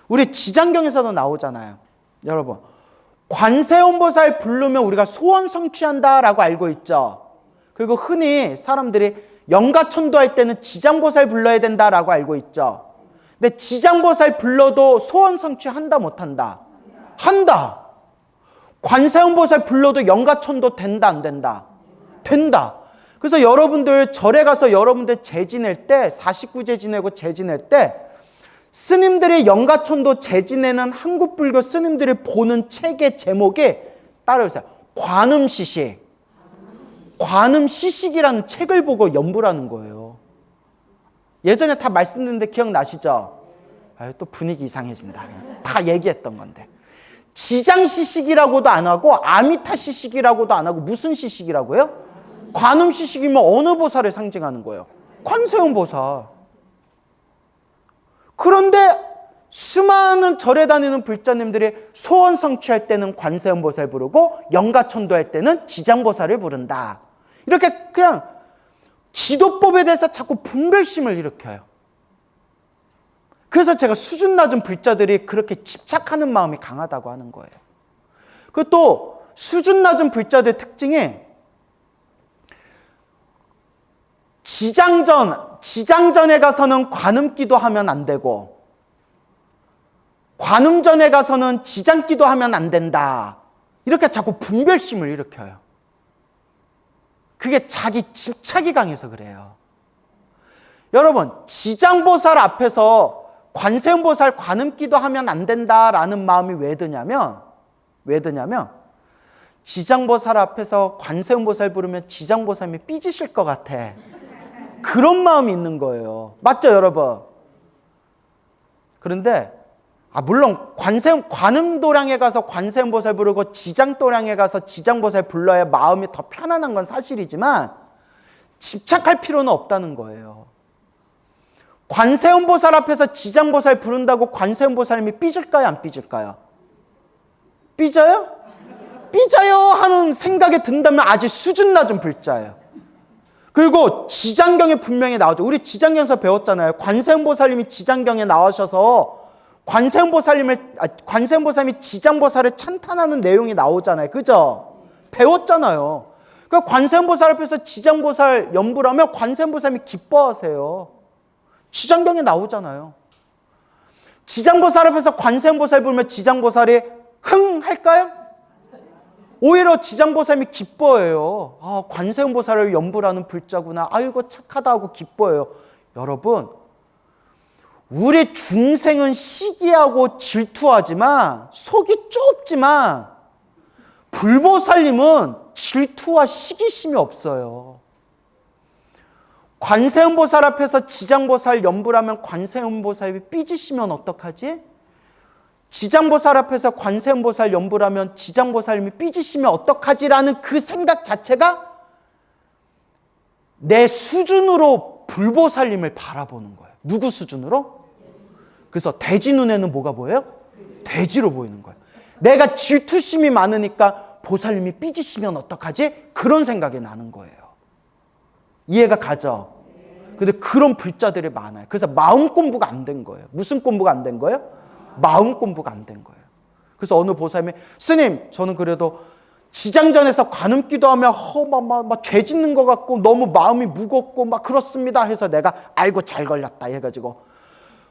우리 지장경에서도 나오잖아요. 여러분, 관세음보살 부르면 우리가 소원 성취한다라고 알고 있죠. 그리고 흔히 사람들이 영가천도할 때는 지장보살 불러야 된다라고 알고 있죠. 근데 지장보살 불러도 소원 성취한다 못한다? 한다. 관세음보살 불러도 영가천도 된다 안 된다? 된다. 그래서 여러분들 절에 가서 여러분들 제 지낼 때 49제 지내고 제 지낼 때 스님들이 영가천도 제 지내는 한국불교 스님들이 보는 책의 제목이 따라오세요. 관음시식. 관음시식이라는 책을 보고 연부라는 거예요. 예전에 다 말씀드렸는데 기억나시죠? 아유, 또 분위기 이상해진다. 다 얘기했던 건데. 지장시식이라고도 안 하고 아미타시식이라고도 안 하고 무슨 시식이라고요? 관음시식이면 어느 보살을 상징하는 거예요? 관세음보살. 그런데 수많은 절에 다니는 불자님들이 소원 성취할 때는 관세음보살 부르고 영가천도할 때는 지장보살을 부른다. 이렇게 그냥 기도법에 대해서 자꾸 분별심을 일으켜요. 그래서 제가 수준 낮은 불자들이 그렇게 집착하는 마음이 강하다고 하는 거예요. 그리고 또 수준 낮은 불자들의 특징이 지장전에 가서는 관음기도 하면 안 되고 관음전에 가서는 지장기도 하면 안 된다. 이렇게 자꾸 분별심을 일으켜요. 그게 자기 집착이 강해서 그래요. 여러분, 지장보살 앞에서 관세음보살 관음기도 하면 안 된다라는 마음이 왜 드냐면 지장보살 앞에서 관세음보살 부르면 지장보살이 삐지실 것 같아. 그런 마음이 있는 거예요. 맞죠, 여러분? 그런데 물론 관음도량에 가서 관세음보살 부르고 지장도량에 가서 지장보살 불러야 마음이 더 편안한 건 사실이지만 집착할 필요는 없다는 거예요. 관세음보살 앞에서 지장보살 부른다고 관세음보살님이 삐질까요, 안 삐질까요? 삐져요? 삐져요 하는 생각이 든다면 아주 수준 낮은 불자예요. 그리고 지장경에 분명히 나오죠. 우리 지장경에서 배웠잖아요. 관세음보살님이 지장경에 나오셔서 관세음보살님이 지장보살을 찬탄하는 내용이 나오잖아요. 그죠? 배웠잖아요. 그러니까 관세음보살 앞에서 지장보살 연부를 하면 관세음보살님이 기뻐하세요. 지장경에 나오잖아요. 지장보살 앞에서 관세음보살 부르면 지장보살이 흥 할까요? 오히려 지장보살이 기뻐해요. 관세음보살을 연부하는 불자구나. 아이고 착하다 하고 기뻐해요. 여러분, 우리 중생은 시기하고 질투하지만 속이 좁지만 불보살님은 질투와 시기심이 없어요. 관세음보살 앞에서 지장보살 연부하면 관세음보살이 삐지시면 어떡하지? 지장보살 앞에서 관세음보살 연부하면 지장보살님이 삐지시면 어떡하지라는 그 생각 자체가 내 수준으로 불보살님을 바라보는 거예요. 누구 수준으로? 그래서 돼지 눈에는 뭐가 보여요? 돼지로 보이는 거예요. 내가 질투심이 많으니까 보살님이 삐지시면 어떡하지? 그런 생각이 나는 거예요. 이해가 가죠? 근데 그런 불자들이 많아요. 그래서 마음 공부가 안 된 거예요. 무슨 공부가 안 된 거예요? 마음 공부가 안 된 거예요. 그래서 어느 보살님이 스님, 저는 그래도 지장전에서 관음기도 하면 막 죄 짓는 것 같고 너무 마음이 무겁고 막 그렇습니다 해서 내가 아이고 잘 걸렸다 해가지고,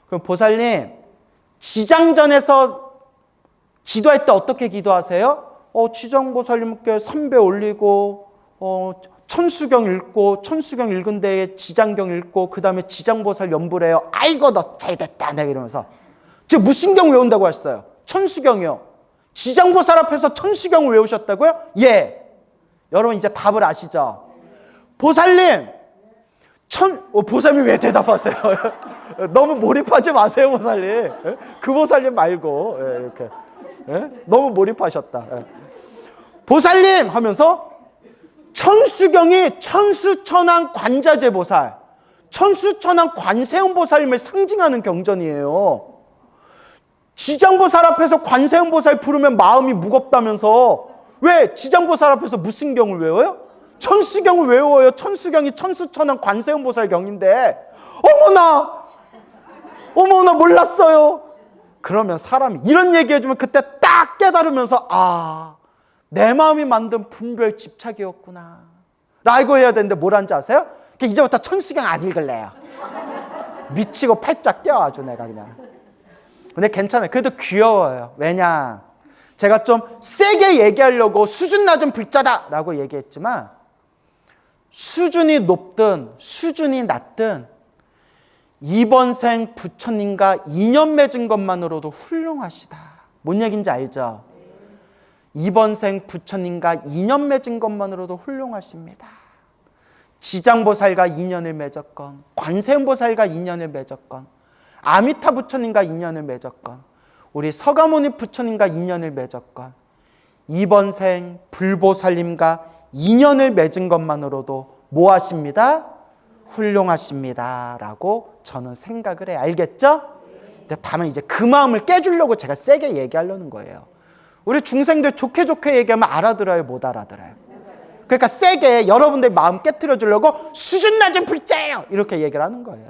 그럼 보살님 지장전에서 기도할 때 어떻게 기도하세요? 지장보살님께 삼배 올리고 천수경 읽고, 천수경 읽은 데에 지장경 읽고 그 다음에 지장보살 연부를 해요. 아이고 너 잘됐다 내가 이러면서. 지금 무슨 경 외운다고 하셨어요? 천수경이요. 지장보살 앞에서 천수경을 외우셨다고요? 예. 여러분 이제 답을 아시죠? 보살님 보살님 왜 대답하세요? 너무 몰입하지 마세요, 보살님. 그 보살님 말고 이렇게 너무 몰입하셨다. 보살님 하면서 천수경이 천수천왕 관자재보살, 천수천왕 관세음보살님을 상징하는 경전이에요. 지장보살 앞에서 관세음보살 부르면 마음이 무겁다면서 왜 지장보살 앞에서 무슨 경을 외워요? 천수경을 외워요. 천수경이 천수천왕 관세음보살 경인데 어머나 몰랐어요. 그러면 사람이 이런 얘기해주면 그때 딱 깨달으면서 내 마음이 만든 분별 집착이었구나 라고 해야 되는데 뭘 한지 아세요? 이제부터 천수경 안 읽을래요. 미치고 팔짝 뛰어 아주 내가 그냥. 근데 괜찮아요. 그래도 귀여워요. 왜냐? 제가 좀 세게 얘기하려고 수준 낮은 불자다 라고 얘기했지만 수준이 높든 수준이 낮든 이번 생 부처님과 인연 맺은 것만으로도 훌륭하시다. 뭔 얘기인지 알죠? 이번 생 부처님과 인연 맺은 것만으로도 훌륭하십니다. 지장보살과 인연을 맺었건 관세음보살과 인연을 맺었건 아미타 부처님과 인연을 맺었건 우리 서가모니 부처님과 인연을 맺었건 이번 생 불보살님과 인연을 맺은 것만으로도 뭐 하십니다? 훌륭하십니다 라고 저는 생각을 해요. 알겠죠? 근데 다만 이제 그 마음을 깨주려고 제가 세게 얘기하려는 거예요. 우리 중생들 좋게 얘기하면 알아들어요? 못 알아들어요? 그러니까 세게 여러분들 마음 깨트려 주려고 수준 낮은 불자예요 이렇게 얘기를 하는 거예요.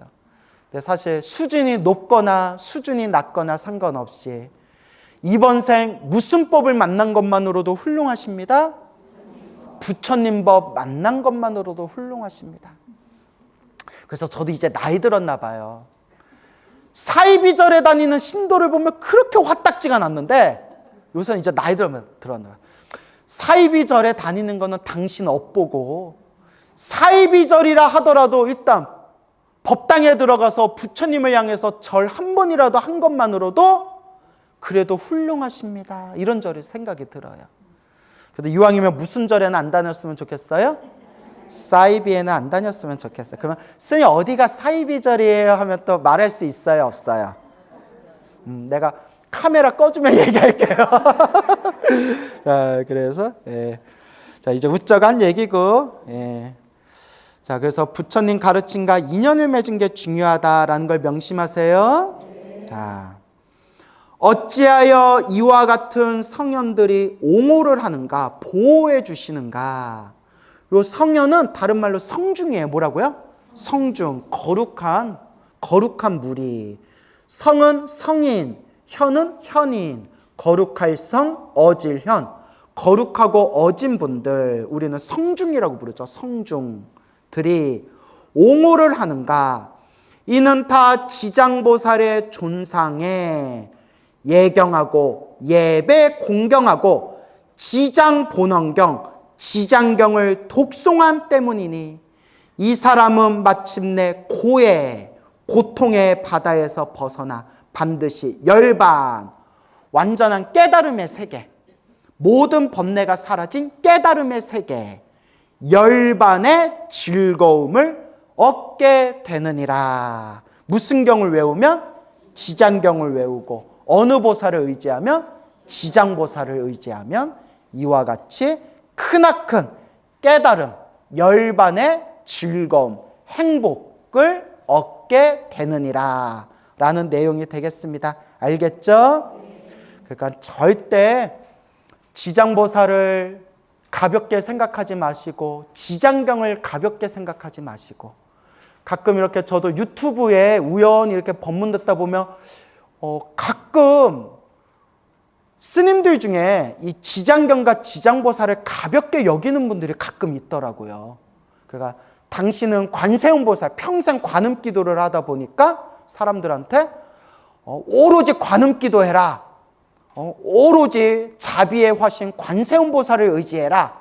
근데 사실 수준이 높거나 수준이 낮거나 상관없이 이번 생 무슨 법을 만난 것만으로도 훌륭하십니다. 부처님 법 만난 것만으로도 훌륭하십니다. 그래서 저도 이제 나이 들었나 봐요. 사이비절에 다니는 신도를 보면 그렇게 화딱지가 났는데 요새는 이제 나이 들었나 봐요. 사이비절에 다니는 거는 당신 업보고 사이비절이라 하더라도 일단 법당에 들어가서 부처님을 향해서 절 한 번이라도 한 것만으로도 그래도 훌륭하십니다. 이런 절이 생각이 들어요. 그래도 이왕이면 무슨 절에는 안 다녔으면 좋겠어요? 사이비에는 안 다녔으면 좋겠어요. 그러면 스님 어디가 사이비절이에요 하면 또 말할 수 있어요? 없어요? 내가 카메라 꺼주면 얘기할게요. 자, 그래서 자 이제 웃자간 얘기고 자 그래서 부처님 가르침과 인연을 맺은 게 중요하다라는 걸 명심하세요. 자 어찌하여 이와 같은 성현들이 옹호를 하는가, 보호해 주시는가. 요 성현은 다른 말로 성중이에요. 뭐라고요? 성중, 거룩한 무리. 성은 성인, 현은 현인, 거룩할 성, 어질 현. 거룩하고 어진 분들 우리는 성중이라고 부르죠. 성중들이 옹호를 하는가. 이는 다 지장보살의 존상에 예경하고 예배 공경하고 지장본원경, 지장경을 독송한 때문이니 이 사람은 마침내 고통의 바다에서 벗어나 반드시 열반, 완전한 깨달음의 세계, 모든 번뇌가 사라진 깨달음의 세계, 열반의 즐거움을 얻게 되느니라. 무슨 경을 외우면? 지장경을 외우고 어느 보살을 의지하면? 지장보살을 의지하면 이와 같이 크나큰 깨달음, 열반의 즐거움, 행복을 얻게 되느니라 라는 내용이 되겠습니다. 알겠죠? 그러니까 절대 지장보살을 가볍게 생각하지 마시고 지장경을 가볍게 생각하지 마시고 가끔 이렇게 저도 유튜브에 우연히 이렇게 법문 듣다 보면 가끔 스님들 중에 이 지장경과 지장보살을 가볍게 여기는 분들이 가끔 있더라고요. 그러니까 당신은 관세음보살 평생 관음기도를 하다 보니까 사람들한테 오로지 관음기도해라. 오로지 자비의 화신 관세음보살을 의지해라.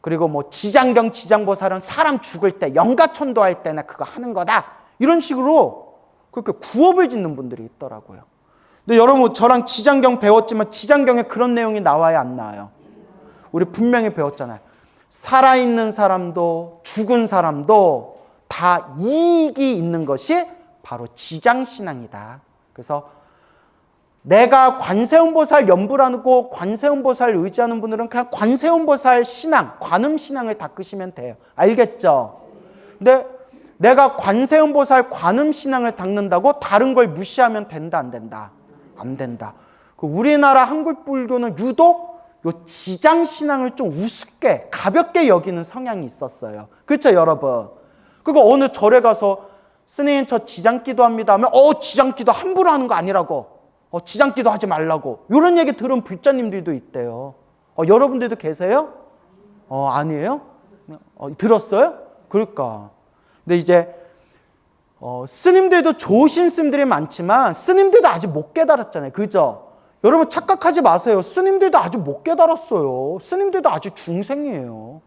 그리고 뭐 지장경, 지장보살은 사람 죽을 때 영가천도할 때나 그거 하는 거다. 이런 식으로 그렇게 구업을 짓는 분들이 있더라고요. 근데 여러분 저랑 지장경 배웠지만 지장경에 그런 내용이 나와야 안 나와요. 우리 분명히 배웠잖아요. 살아있는 사람도 죽은 사람도 다 이익이 있는 것이 바로 지장신앙이다. 그래서 내가 관세음보살 염불하고 관세음보살 의지하는 분들은 그냥 관세음보살 신앙, 관음신앙을 닦으시면 돼요. 알겠죠? 근데 내가 관세음보살 관음신앙을 닦는다고 다른 걸 무시하면 된다, 안 된다? 안 된다. 우리나라 한국불교는 유독 요 지장신앙을 좀 우습게, 가볍게 여기는 성향이 있었어요. 그렇죠, 여러분? 그거 어느 절에 가서 스님 저 지장기도 합니다 하면 지장기도 함부로 하는 거 아니라고. 지장기도 하지 말라고. 이런 얘기 들은 불자님들도 있대요. 여러분들도 계세요? 아니에요? 들었어요? 그러니까. 근데 이제 스님들도 좋으신 스님들이 많지만 스님들도 아직 못 깨달았잖아요. 그죠? 여러분 착각하지 마세요. 스님들도 아직 못 깨달았어요. 스님들도 아직 중생이에요.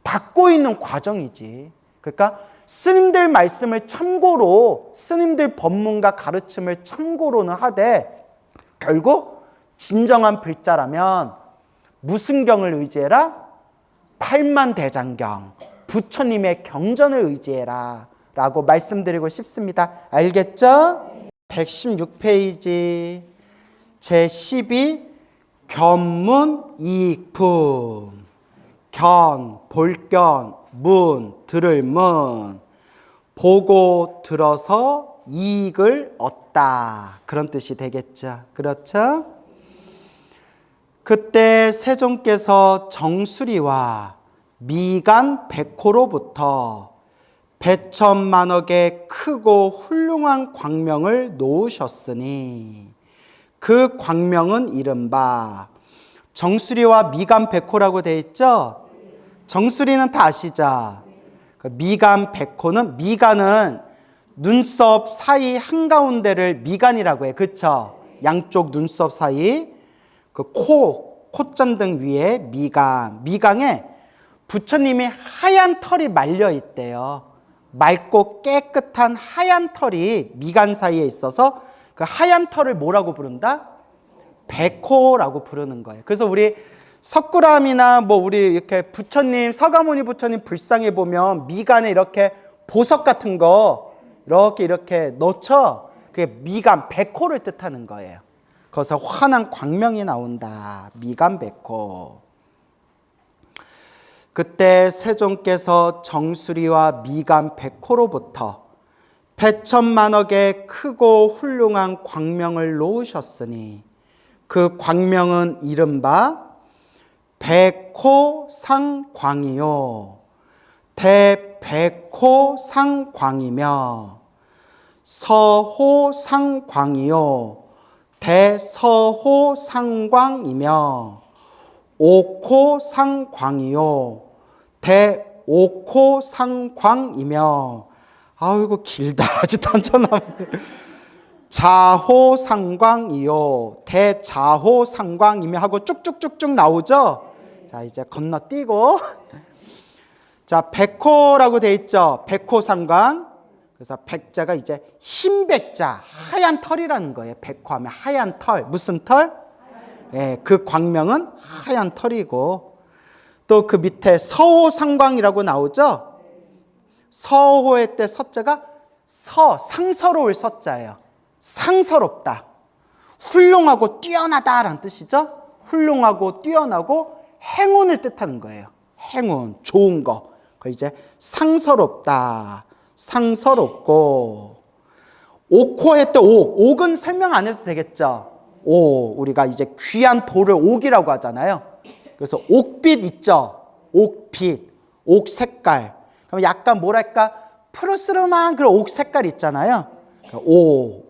닦고 있는 과정이지. 그러니까 스님들 말씀을 참고로, 스님들 법문과 가르침을 참고로는 하되 결국 진정한 불자라면 무슨 경을 의지해라? 팔만대장경, 부처님의 경전을 의지해라 라고 말씀드리고 싶습니다. 알겠죠? 116페이지 제12 견문이익품. 견, 볼견, 문, 들을 문. 보고 들어서 이익을 얻다. 그런 뜻이 되겠죠. 그렇죠? 그때 세종께서 정수리와 미간 백호로부터 백천만억의 크고 훌륭한 광명을 놓으셨으니 그 광명은 이른바 정수리와 미간 백호라고 되어 있죠? 정수리는 다 아시죠? 미간 백호는, 미간은 눈썹 사이 한가운데를 미간이라고 해. 그쵸? 양쪽 눈썹 사이 그 콧잔등 위에 미간. 미간에 부처님이 하얀 털이 말려 있대요. 맑고 깨끗한 하얀 털이 미간 사이에 있어서 그 하얀 털을 뭐라고 부른다? 백호라고 부르는 거예요. 그래서 우리 석굴암이나 우리 이렇게 부처님, 서가모니 부처님 불상에 보면 미간에 이렇게 보석 같은 거 이렇게 넣죠. 그게 미간 백호를 뜻하는 거예요. 거기서 환한 광명이 나온다. 미간 백호. 그때 세종께서 정수리와 미간 백호로부터 백천만억의 크고 훌륭한 광명을 놓으셨으니 그 광명은 이른바 백호상광이요 대백호상광이며 서호상광이요 대서호상광이며 옥호상광이요 대옥호상광이며 아이고 길다. 아주 던져나오네. 자호상광이요 대자호상광이며 하고 쭉쭉쭉쭉 나오죠. 자, 이제 건너뛰고 자, 백호라고 돼 있죠. 백호상광. 그래서 백자가 이제 흰백자, 하얀 털이라는 거예요. 백호하면 하얀 털. 무슨 털? 예, 그 광명은 하얀 털이고 또 그 밑에 서호상광이라고 나오죠. 서호의 때 서자가 상서로울 서자예요. 상서롭다. 훌륭하고 뛰어나다라는 뜻이죠. 훌륭하고 뛰어나고 행운을 뜻하는 거예요. 행운, 좋은 거. 이제 상서롭다. 상서롭고 옥호의 때 옥은 설명 안 해도 되겠죠. 우리가 이제 귀한 돌을 옥이라고 하잖아요. 그래서 옥빛 있죠. 옥빛, 옥 색깔. 그럼 약간 뭐랄까 푸르스름한 그런 옥 색깔 있잖아요.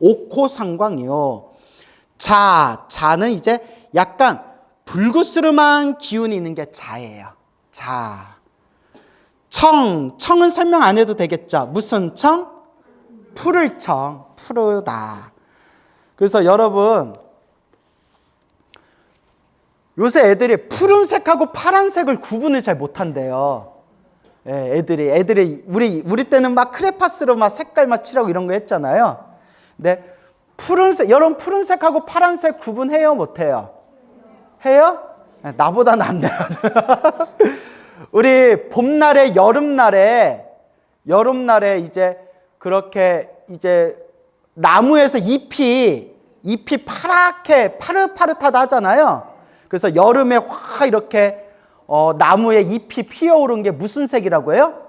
옥호상광이요. 자는 이제 약간 불구스름한 기운이 있는 게 자예요. 자. 청은 설명 안 해도 되겠죠. 무슨 청? 푸를 청, 푸르다. 그래서 여러분 요새 애들이 푸른색하고 파란색을 구분을 잘 못한대요. 예, 애들이 우리 때는 막 크레파스로 막 색깔 막 칠하고 이런 거 했잖아요. 근데 여러분 푸른색하고 파란색 구분해요, 못해요? 해요? 예, 나보다는 안 돼요. 우리 봄날에 여름날에 이제 그렇게 이제 나무에서 잎이 잎이 파랗게 파릇파릇하다 하잖아요. 그래서 여름에 확 이렇게 나무에 잎이 피어오른 게 무슨 색이라고 해요?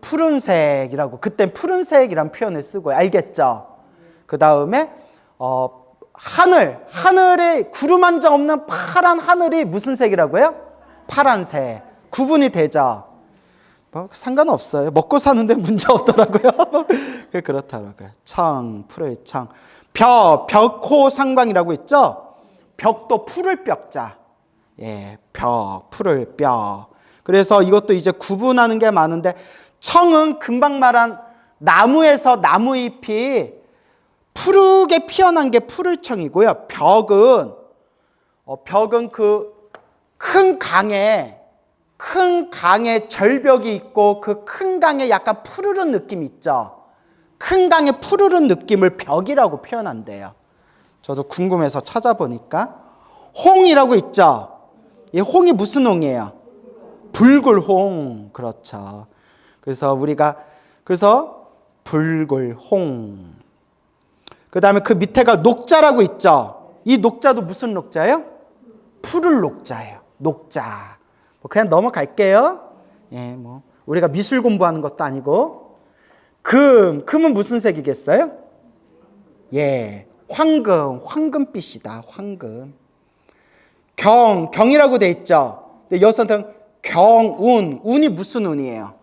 푸른색이라고. 그땐 푸른색이란 표현을 쓰고요. 알겠죠? 그 다음에 하늘에 구름 한 점 없는 파란 하늘이 무슨 색이라고 해요? 파란색. 구분이 되죠? 뭐 상관없어요. 먹고 사는데 문제 없더라고요. 그렇더라고요. 청, 풀의 청. 벽호 상방이라고 있죠? 벽도 풀을 벽자. 예, 벽, 풀을 벽. 그래서 이것도 이제 구분하는 게 많은데, 청은 금방 말한 나무에서 나무잎이 푸르게 피어난 게 푸를 청이고요. 벽은 그 큰 강에 절벽이 있고 그 큰 강에 약간 푸르른 느낌 있죠. 큰 강에 푸르른 느낌을 벽이라고 표현한대요. 저도 궁금해서 찾아보니까 홍이라고 있죠. 이 홍이 무슨 홍이에요? 붉을홍. 그렇죠. 그래서 붉을홍. 그 다음에 그 밑에가 녹자라고 있죠. 이 녹자도 무슨 녹자예요? 푸를 녹자예요. 녹자. 그냥 넘어갈게요. 예, 우리가 미술 공부하는 것도 아니고. 금은 무슨 색이겠어요? 예, 황금빛이다. 황금. 경이라고 돼 있죠. 근데 여기서는 운이 무슨 운이에요?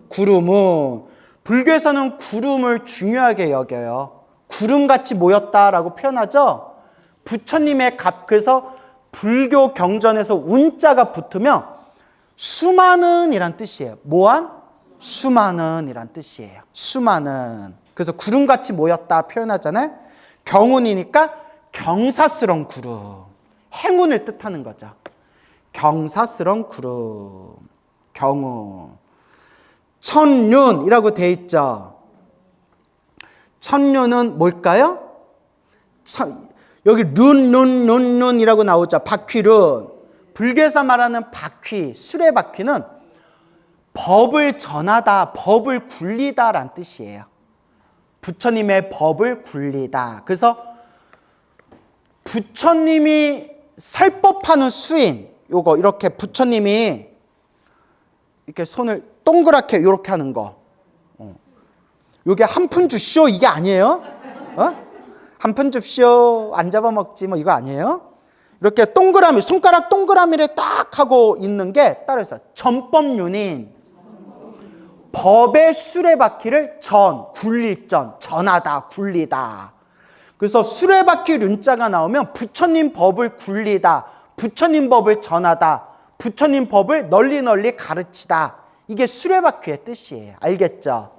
구름은. 불교에서는 구름을 중요하게 여겨요. 구름같이 모였다라고 표현하죠. 부처님의 그래서 불교 경전에서 운자가 붙으면 수많은 이란 뜻이에요. 뭐한? 수많은 이란 뜻이에요. 수많은. 그래서 구름같이 모였다 표현하잖아요. 경운이니까 경사스러운 구름. 행운을 뜻하는 거죠. 경사스러운 구름. 경운. 천륜이라고 돼 있죠. 천륜은 뭘까요? 여기 룬이라고 나오죠. 바퀴룬. 불교에서 말하는 바퀴, 수레바퀴는 법을 전하다, 법을 굴리다란 뜻이에요. 부처님의 법을 굴리다. 그래서 부처님이 설법하는 수인, 요거 이렇게 부처님이 이렇게 손을 동그랗게 이렇게 하는 거. 요게 한 푼 주시오 이게 아니에요? 한 푼 줍시오 안 잡아먹지 뭐 이거 아니에요? 이렇게 동그라미, 손가락 동그라미를 딱 하고 있는 게 따로 있어요. 전법륜인. 법의 수레바퀴를 굴릴 전하다, 굴리다. 그래서 수레바퀴 륜자가 나오면 부처님 법을 굴리다, 부처님 법을 전하다, 부처님 법을 널리 가르치다. 이게 수레바퀴의 뜻이에요. 알겠죠?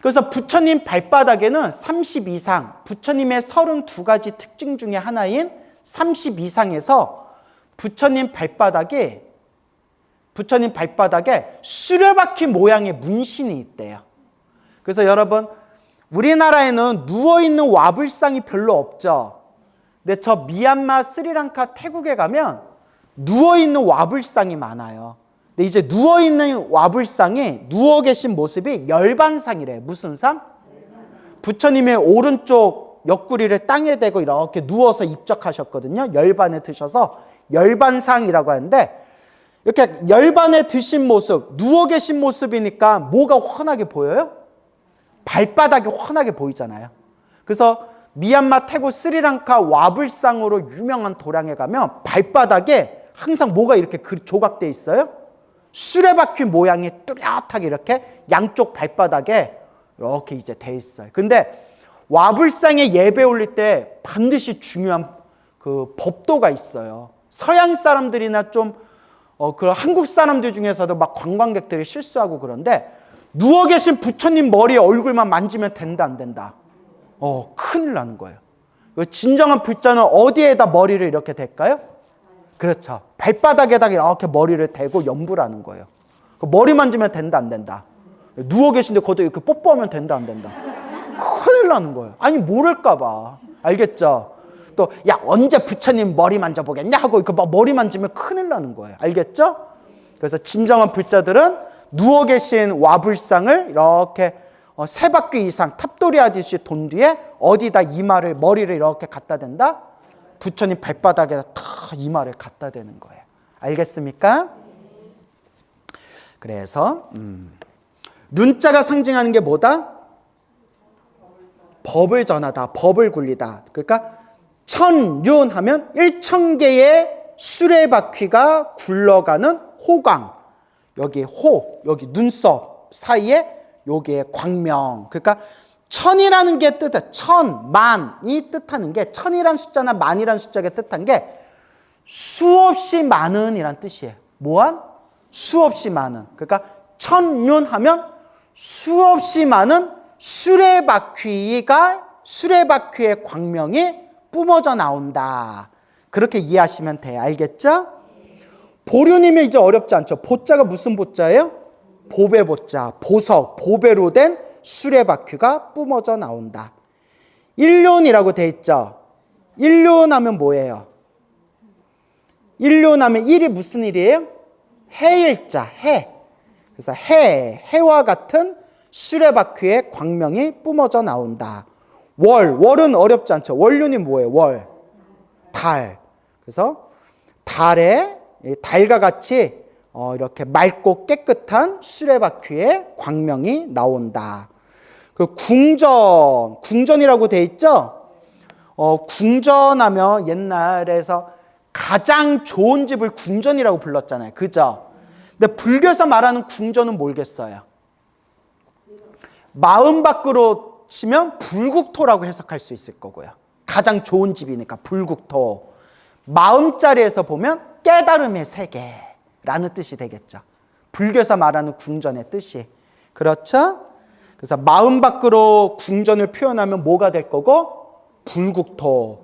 그래서 부처님 발바닥에는 32상, 부처님의 32가지 특징 중에 하나인 32상에서 부처님 발바닥에 수레바퀴 모양의 문신이 있대요. 그래서 여러분, 우리나라에는 누워있는 와불상이 별로 없죠. 근데 저 미얀마, 스리랑카, 태국에 가면 누워있는 와불상이 많아요. 근데 이제 누워있는 와불상이 누워 계신 모습이 열반상이래요. 무슨 상? 부처님의 오른쪽 옆구리를 땅에 대고 이렇게 누워서 입적하셨거든요. 열반에 드셔서 열반상이라고 하는데, 이렇게 열반에 드신 모습, 누워 계신 모습이니까 뭐가 훤하게 보여요? 발바닥이 훤하게 보이잖아요. 그래서 미얀마, 태국, 스리랑카 와불상으로 유명한 도량에 가면 발바닥에 항상 뭐가 이렇게 조각되어 있어요? 수레바퀴 모양이 뚜렷하게 이렇게 양쪽 발바닥에 이렇게 이제 돼 있어요. 근데 와불상에 예배 올릴 때 반드시 중요한 그 법도가 있어요. 서양 사람들이나 좀 그 한국 사람들 중에서도 막 관광객들이 실수하고 그런데, 누워 계신 부처님 머리에 얼굴만 만지면 된다 안 된다? 큰일 나는 거예요. 진정한 불자는 어디에다 머리를 이렇게 댈까요? 그렇죠. 발바닥에다가 이렇게 머리를 대고 염불하는 거예요. 머리 만지면 된다 안 된다? 누워 계신데 거기다 이렇게 뽀뽀하면 된다 안 된다? 큰일 나는 거예요. 아니 모를까 봐. 알겠죠? 또 야 언제 부처님 머리 만져보겠냐 하고 이렇게 막 머리 만지면 큰일 나는 거예요. 알겠죠? 그래서 진정한 불자들은 누워 계신 와불상을 이렇게 세 바퀴 이상 탑돌이 하듯이 돈 뒤에 어디다 이마를 머리를 이렇게 갖다 댄다? 부처님 발바닥에다 탁 이마를 갖다 대는 거예요. 알겠습니까? 그래서 눈자가 상징하는 게 뭐다? 법을 전하다, 법을 굴리다. 그러니까 천윤 하면 1000개의 수레바퀴가 굴러가는 호광. 여기 호, 여기 눈썹 사이에 여기에 광명. 그러니까 천이라는 게 뜻해. 천, 만이 뜻하는 게 천이란 숫자나 만이란 숫자가 뜻한 게 수없이 많은이란 뜻이에요. 뭐한? 수없이 많은. 그러니까 천윤 하면 수없이 많은 수레바퀴의 광명이 뿜어져 나온다. 그렇게 이해하시면 돼요. 알겠죠? 보류님이 이제 어렵지 않죠. 보자가 무슨 보자예요? 보배 보자. 보석, 보배로 된 수레바퀴가 뿜어져 나온다. 일륜이라고 돼 있죠. 일륜하면 뭐예요? 일륜하면 일이 무슨 일이에요? 해일자, 해. 그래서 해와 같은 수레바퀴의 광명이 뿜어져 나온다. 월은 어렵지 않죠. 월륜이 뭐예요? 월, 달. 그래서 달과 같이 이렇게 맑고 깨끗한 수레바퀴의 광명이 나온다. 그 궁전이라고 돼 있죠. 궁전하면 옛날에서 가장 좋은 집을 궁전이라고 불렀잖아요. 그죠? 근데 불교에서 말하는 궁전은 뭘겠어요? 마음 밖으로 치면 불국토라고 해석할 수 있을 거고요. 가장 좋은 집이니까 불국토. 마음자리에서 보면 깨달음의 세계라는 뜻이 되겠죠. 불교에서 말하는 궁전의 뜻이. 그렇죠? 그래서 마음 밖으로 궁전을 표현하면 뭐가 될 거고? 불국토.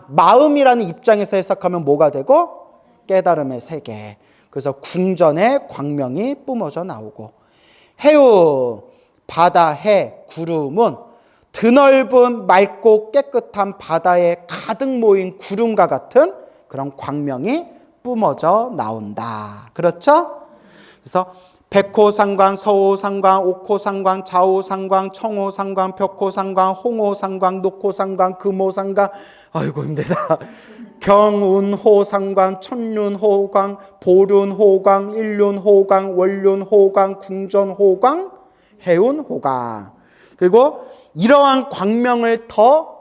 마음이라는 입장에서 해석하면 뭐가 되고? 깨달음의 세계. 그래서 궁전의 광명이 뿜어져 나오고. 해운, 바다, 해, 구름은 드넓은 맑고 깨끗한 바다에 가득 모인 구름과 같은 그런 광명이 뿜어져 나온다. 그렇죠? 그래서 백호상광, 서호상광, 옥호상광, 좌호상광, 청호상광, 벽호상광, 홍호상광, 녹호상광, 금호상광. 아이고 힘들다. 경운호상광, 천륜호광, 보륜호광, 일륜호광, 월륜호광, 궁전호광, 해운호광. 그리고 이러한 광명을 더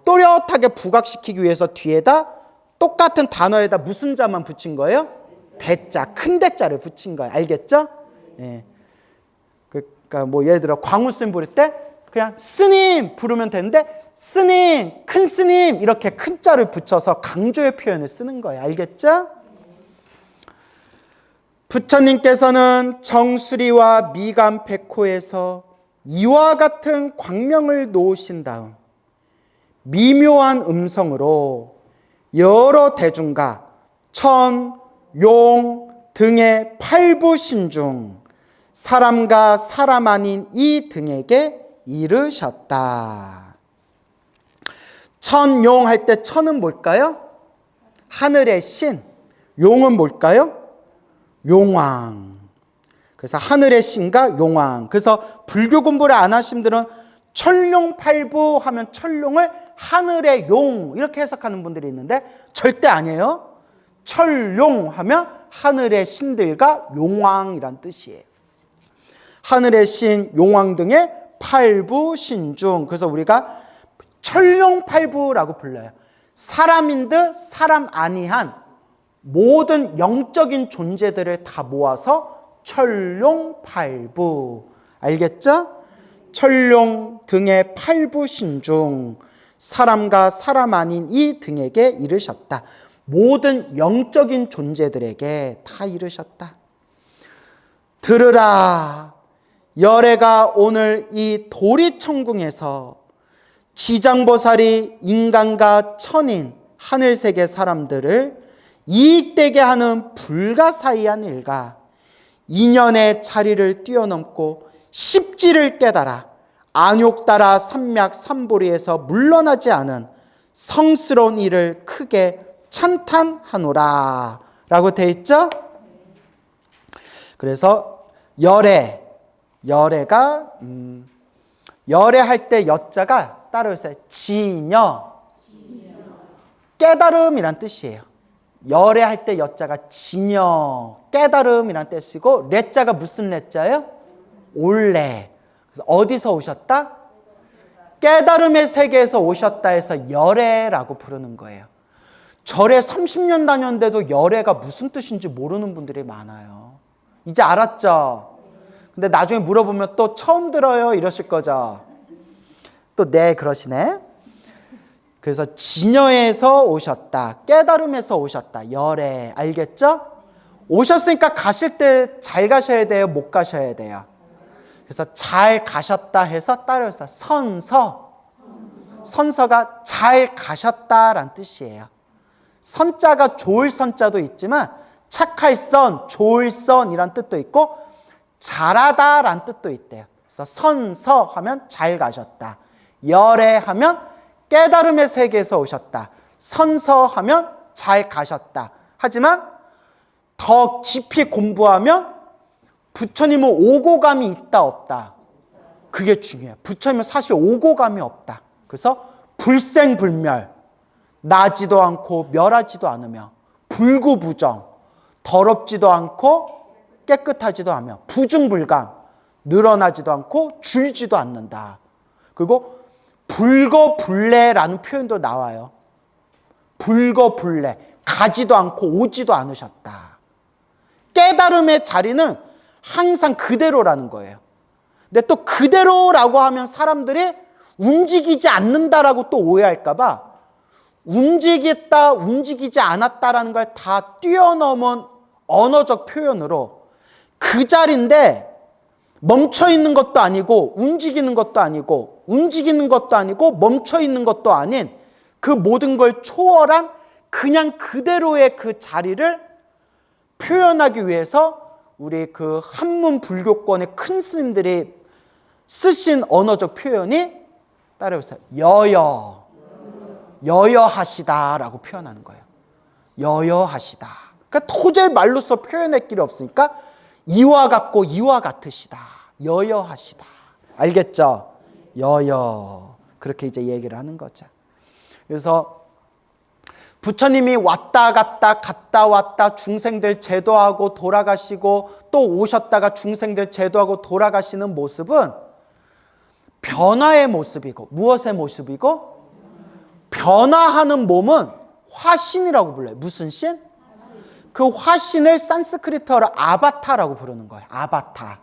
또렷하게 부각시키기 위해서 뒤에다 똑같은 단어에다 무슨 자만 붙인 거예요? 대자, 큰 대자를 붙인 거예요. 알겠죠? 예. 그러니까 뭐 예를 들어 광우스님 부를 때 그냥 스님 부르면 되는데 스님, 큰 스님 이렇게 큰 자를 붙여서 강조의 표현을 쓰는 거예요. 알겠죠? 부처님께서는 정수리와 미간 백호에서 이와 같은 광명을 놓으신 다음 미묘한 음성으로 여러 대중과 천, 용 등의 팔부신중 사람과 사람 아닌 이 등에게 이르셨다. 천, 용 할 때 천은 뭘까요? 하늘의 신. 용은 뭘까요? 용왕. 그래서 하늘의 신과 용왕. 그래서 불교 공부를 안 하신 분들은 천룡팔부 하면 천룡을 하늘의 용 이렇게 해석하는 분들이 있는데 절대 아니에요. 천룡 하면 하늘의 신들과 용왕이란 뜻이에요. 하늘의 신, 용왕 등의 팔부신중. 그래서 우리가 천룡팔부라고 불러요. 사람인 듯 사람 아니한 모든 영적인 존재들을 다 모아서 천룡팔부. 알겠죠? 천룡 등의 팔부신중 사람과 사람 아닌 이 등에게 이르셨다. 모든 영적인 존재들에게 다 이르셨다. 들으라. 열애가 오늘 이 도리천궁에서 지장보살이 인간과 천인 하늘세계 사람들을 이익되게 하는 불가사의한 일과 인연의 자리를 뛰어넘고 십지를 깨달아 안욕 따라 삼맥 삼보리에서 물러나지 않은 성스러운 일을 크게 찬탄하노라 라고 돼 있죠. 그래서 열애, 열애가 열애할 때 여자가 따라해서 지녀. 깨달음이란 뜻이에요. 열애할 때 여자가 지녀, 깨달음이란 뜻이고 레자가 무슨 레자예요? 올레. 그래서 어디서 오셨다? 깨달음의 세계에서 오셨다 해서 열애라고 부르는 거예요. 절에 30년 다녔는데도 열애가 무슨 뜻인지 모르는 분들이 많아요. 이제 알았죠? 근데 나중에 물어보면 또 처음 들어요 이러실 거죠? 또 네 그러시네. 그래서 지녀에서 오셨다. 깨달음에서 오셨다. 열애. 알겠죠? 오셨으니까 가실 때 잘 가셔야 돼요? 못 가셔야 돼요? 그래서 잘 가셨다 해서 따라서 선서. 선서가 잘 가셨다란 뜻이에요. 선자가 좋을 선자도 있지만 착할 선, 좋을 선이란 뜻도 있고 잘하다란 뜻도 있대요. 그래서 선서 하면 잘 가셨다. 열애하면 깨달음의 세계에서 오셨다. 선서하면 잘 가셨다. 하지만 더 깊이 공부하면 부처님은 오고감이 있다 없다. 그게 중요해요. 부처님은 사실 오고감이 없다. 그래서 불생불멸, 나지도 않고 멸하지도 않으며 불구부정, 더럽지도 않고 깨끗하지도 않으며 부중불감, 늘어나지도 않고 줄지도 않는다. 그리고 불거불례라는 표현도 나와요. 불거불례, 가지도 않고 오지도 않으셨다. 깨달음의 자리는 항상 그대로라는 거예요. 근데 또 그대로라고 하면 사람들이 움직이지 않는다라고 또 오해할까 봐 움직였다, 움직이지 않았다라는 걸 다 뛰어넘은 언어적 표현으로 그 자리인데 멈춰 있는 것도 아니고 움직이는 것도 아니고 움직이는 것도 아니고 멈춰 있는 것도 아닌 그 모든 걸 초월한 그냥 그대로의 그 자리를 표현하기 위해서 우리 그 한문 불교권의 큰 스님들이 쓰신 언어적 표현이 따라해보세요. 여여하시다라고 표현하는 거예요. 여여하시다. 그러니까 도저히 말로써 표현할 길이 없으니까 이와 같고 이와 같으시다. 여여하시다. 알겠죠? 여여. 그렇게 이제 얘기를 하는 거죠. 그래서 부처님이 왔다 갔다 갔다 왔다 중생들 제도하고 돌아가시고 또 오셨다가 중생들 제도하고 돌아가시는 모습은 변화의 모습이고 무엇의 모습이고 변화하는 몸은 화신이라고 불러요. 무슨 신? 그 화신을 산스크리트어로 아바타라고 부르는 거예요. 아바타.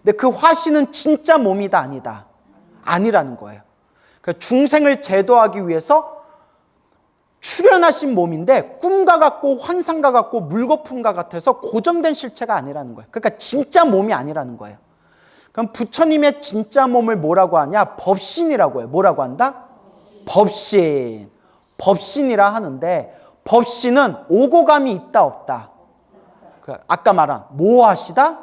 근데 그 화신은 진짜 몸이다 아니다. 아니라는 거예요. 그러니까 중생을 제도하기 위해서 출현하신 몸인데 꿈과 같고 환상과 같고 물거품과 같아서 고정된 실체가 아니라는 거예요. 그러니까 진짜 몸이 아니라는 거예요. 그럼 부처님의 진짜 몸을 뭐라고 하냐? 법신이라고 해요. 뭐라고 한다? 법신. 법신이라 하는데 법신은 오고감이 있다 없다. 아까 말한 모하시다?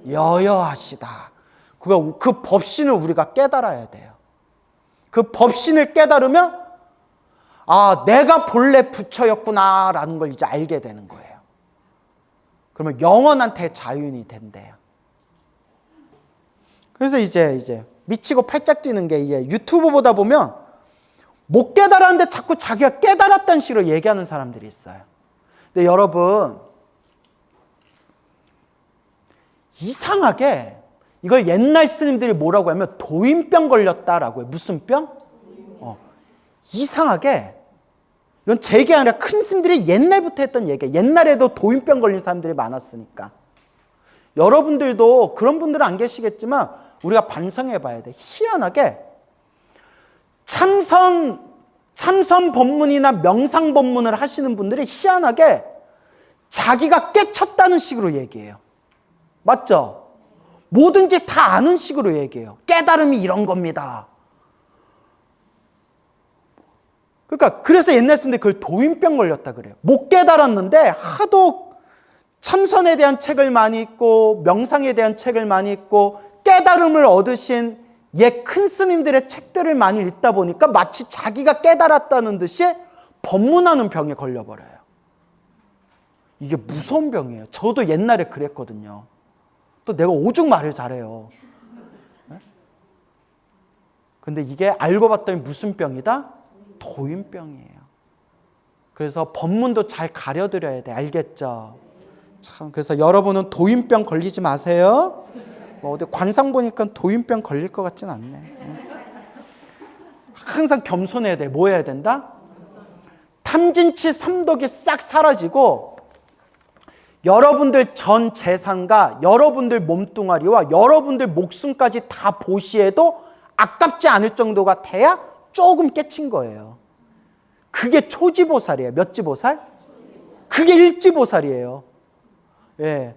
여여하시다. 그 법신을 우리가 깨달아야 돼요. 그 법신을 깨달으면 아, 내가 본래 부처였구나라는 걸 이제 알게 되는 거예요. 그러면 영원한 대자윤이 된대요. 그래서 이제 미치고 팔짝 뛰는 게 이게 유튜브 보다 보면 못 깨달았는데 자꾸 자기가 깨달았다는 식으로 얘기하는 사람들이 있어요. 근데 여러분 이상하게 이걸 옛날 스님들이 뭐라고 하면 도인병 걸렸다라고 해요. 무슨 병? 이상하게 이건 제 얘기가 아니라 큰 스님들이 옛날부터 했던 얘기예요. 옛날에도 도인병 걸린 사람들이 많았으니까. 여러분들도 그런 분들은 안 계시겠지만 우리가 반성해 봐야 돼. 희한하게 참선 법문이나 명상 법문을 하시는 분들이 희한하게 자기가 깨쳤다는 식으로 얘기해요. 맞죠? 뭐든지 다 아는 식으로 얘기해요. 깨달음이 이런 겁니다. 그러니까 그래서 옛날 스님들이 그걸 도인병 걸렸다 그래요. 못 깨달았는데 하도 참선에 대한 책을 많이 읽고 명상에 대한 책을 많이 읽고 깨달음을 얻으신 옛 큰 스님들의 책들을 많이 읽다 보니까 마치 자기가 깨달았다는 듯이 법문하는 병에 걸려버려요. 이게 무서운 병이에요. 저도 옛날에 그랬거든요. 또 내가 오죽 말을 잘해요. 근데 이게 알고 봤더니 무슨 병이다? 도인병이에요. 그래서 법문도 잘 가려드려야 돼. 알겠죠? 참, 그래서 여러분은 도인병 걸리지 마세요. 뭐 어디 관상 보니까 도인병 걸릴 것 같진 않네. 항상 겸손해야 돼. 뭐 해야 된다? 탐진치 삼독이 싹 사라지고 여러분들 전 재산과 여러분들 몸뚱아리와 여러분들 목숨까지 다 보시해도 아깝지 않을 정도가 돼야 조금 깨친 거예요. 그게 초지보살이에요. 몇 지보살? 그게 일지보살이에요. 예.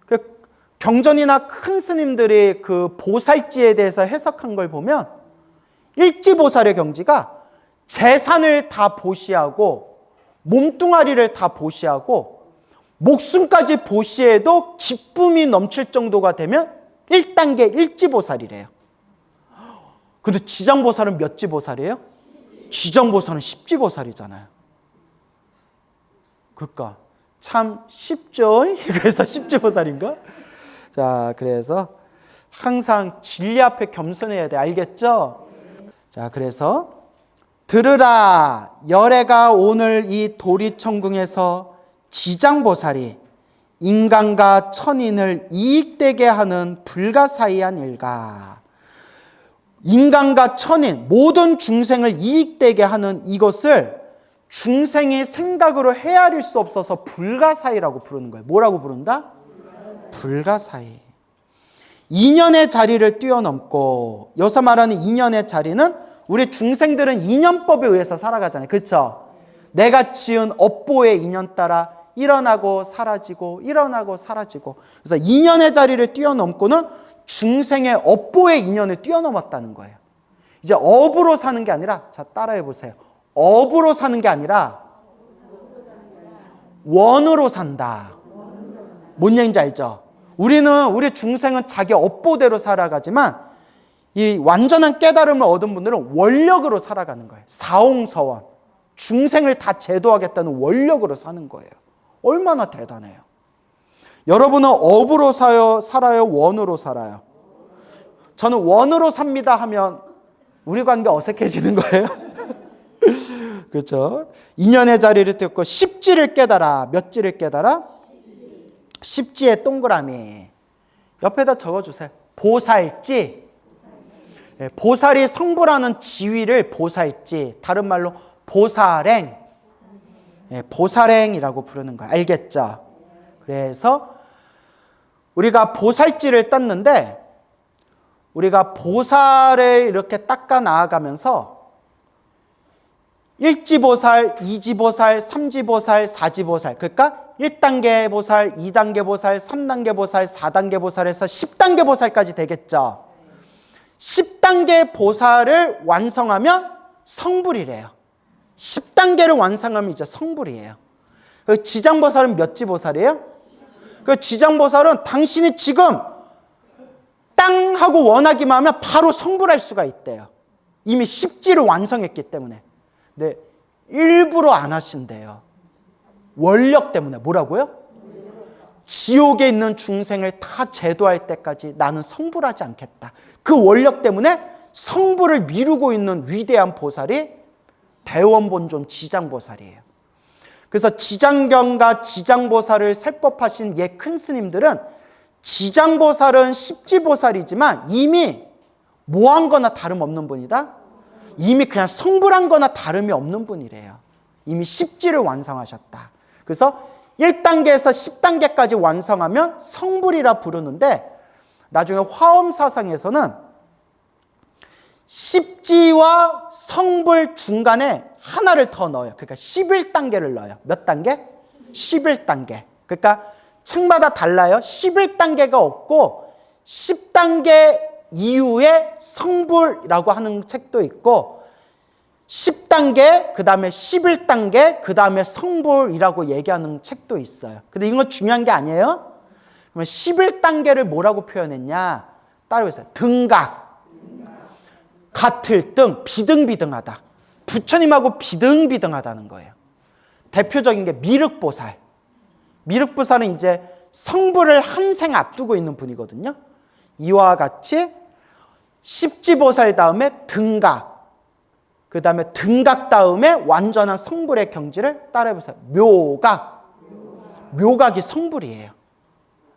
그 경전이나 큰 스님들이 그 보살지에 대해서 해석한 걸 보면 일지보살의 경지가 재산을 다 보시하고 몸뚱아리를 다 보시하고 목숨까지 보시해도 기쁨이 넘칠 정도가 되면 1단계 일지보살이래요. 근데 지장보살은 몇 지보살이에요? 지장보살은 10지보살이잖아요. 그러니까 참 쉽죠? 그래서 10지보살인가? 자, 그래서 항상 진리 앞에 겸손해야 돼. 알겠죠? 자, 그래서 들으라. 열애가 오늘 이 도리천궁에서 지장보살이 인간과 천인을 이익되게 하는 불가사의한 일가. 인간과 천인, 모든 중생을 이익되게 하는 이것을 중생의 생각으로 헤아릴 수 없어서 불가사의라고 부르는 거예요. 뭐라고 부른다? 불가사의. 인연의 자리를 뛰어넘고, 여기서 말하는 인연의 자리는 우리 중생들은 인연법에 의해서 살아가잖아요. 그렇죠? 내가 지은 업보의 인연 따라 일어나고 사라지고 일어나고 사라지고. 그래서 인연의 자리를 뛰어넘고는 중생의 업보의 인연을 뛰어넘었다는 거예요. 이제 업으로 사는 게 아니라, 자, 따라해 보세요. 업으로 사는 게 아니라 원으로 산다. 뭔 얘기인지 알죠? 우리 중생은 자기 업보대로 살아가지만 이 완전한 깨달음을 얻은 분들은 원력으로 살아가는 거예요. 사홍서원. 중생을 다 제도하겠다는 원력으로 사는 거예요. 얼마나 대단해요. 여러분은 업으로 살아요? 원으로 살아요? 저는 원으로 삽니다 하면 우리 관계 어색해지는 거예요. 그렇죠? 인연의 자리를 뜯고 십지를 깨달아. 몇 지를 깨달아? 십지의 동그라미. 옆에다 적어주세요. 보살지. 보살이 성불하는 지위를 보살지, 다른 말로 보살행. 보살행이라고 부르는 거예요. 알겠죠? 그래서 우리가 보살지를 땄는데 우리가 보살을 이렇게 닦아 나아가면서 1지보살, 2지보살, 3지보살, 4지보살, 그러니까 1단계 보살, 2단계 보살, 3단계 보살, 4단계 보살에서 10단계 보살까지 되겠죠. 10단계 보살을 완성하면 성불이래요. 10단계를 완성하면 이제 성불이에요. 지장보살은 몇 지보살이에요? 그 지장보살은 당신이 지금 땅 하고 원하기만 하면 바로 성불할 수가 있대요. 이미 10지를 완성했기 때문에. 근데 일부러 안 하신대요. 원력 때문에. 뭐라고요? 지옥에 있는 중생을 다 제도할 때까지 나는 성불하지 않겠다. 그 원력 때문에 성불을 미루고 있는 위대한 보살이 대원본존 지장보살이에요. 그래서 지장경과 지장보살을 설법하신 예 큰 스님들은 지장보살은 십지보살이지만 이미 뭐 한 거나 다름없는 분이다? 이미 그냥 성불한 거나 다름이 없는 분이래요. 이미 십지를 완성하셨다. 그래서 1단계에서 10단계까지 완성하면 성불이라 부르는데 나중에 화엄사상에서는 십지와 성불 중간에 하나를 더 넣어요. 그러니까 11단계를 넣어요. 몇 단계? 11단계. 그러니까 책마다 달라요. 11단계가 없고 10단계 이후에 성불이라고 하는 책도 있고 10단계, 그 다음에 11단계, 그 다음에 성불이라고 얘기하는 책도 있어요. 근데 이건 중요한 게 아니에요. 그러면 11단계를 뭐라고 표현했냐? 따라해보세요. 등각. 같을 등, 비등비등하다. 부처님하고 비등비등하다는 거예요. 대표적인 게 미륵보살. 미륵보살은 이제 성불을 한 생 앞두고 있는 분이거든요. 이와 같이 십지보살 다음에 등각, 그 다음에 등각 다음에 완전한 성불의 경지를 따라해보세요. 묘각. 묘각이 성불이에요.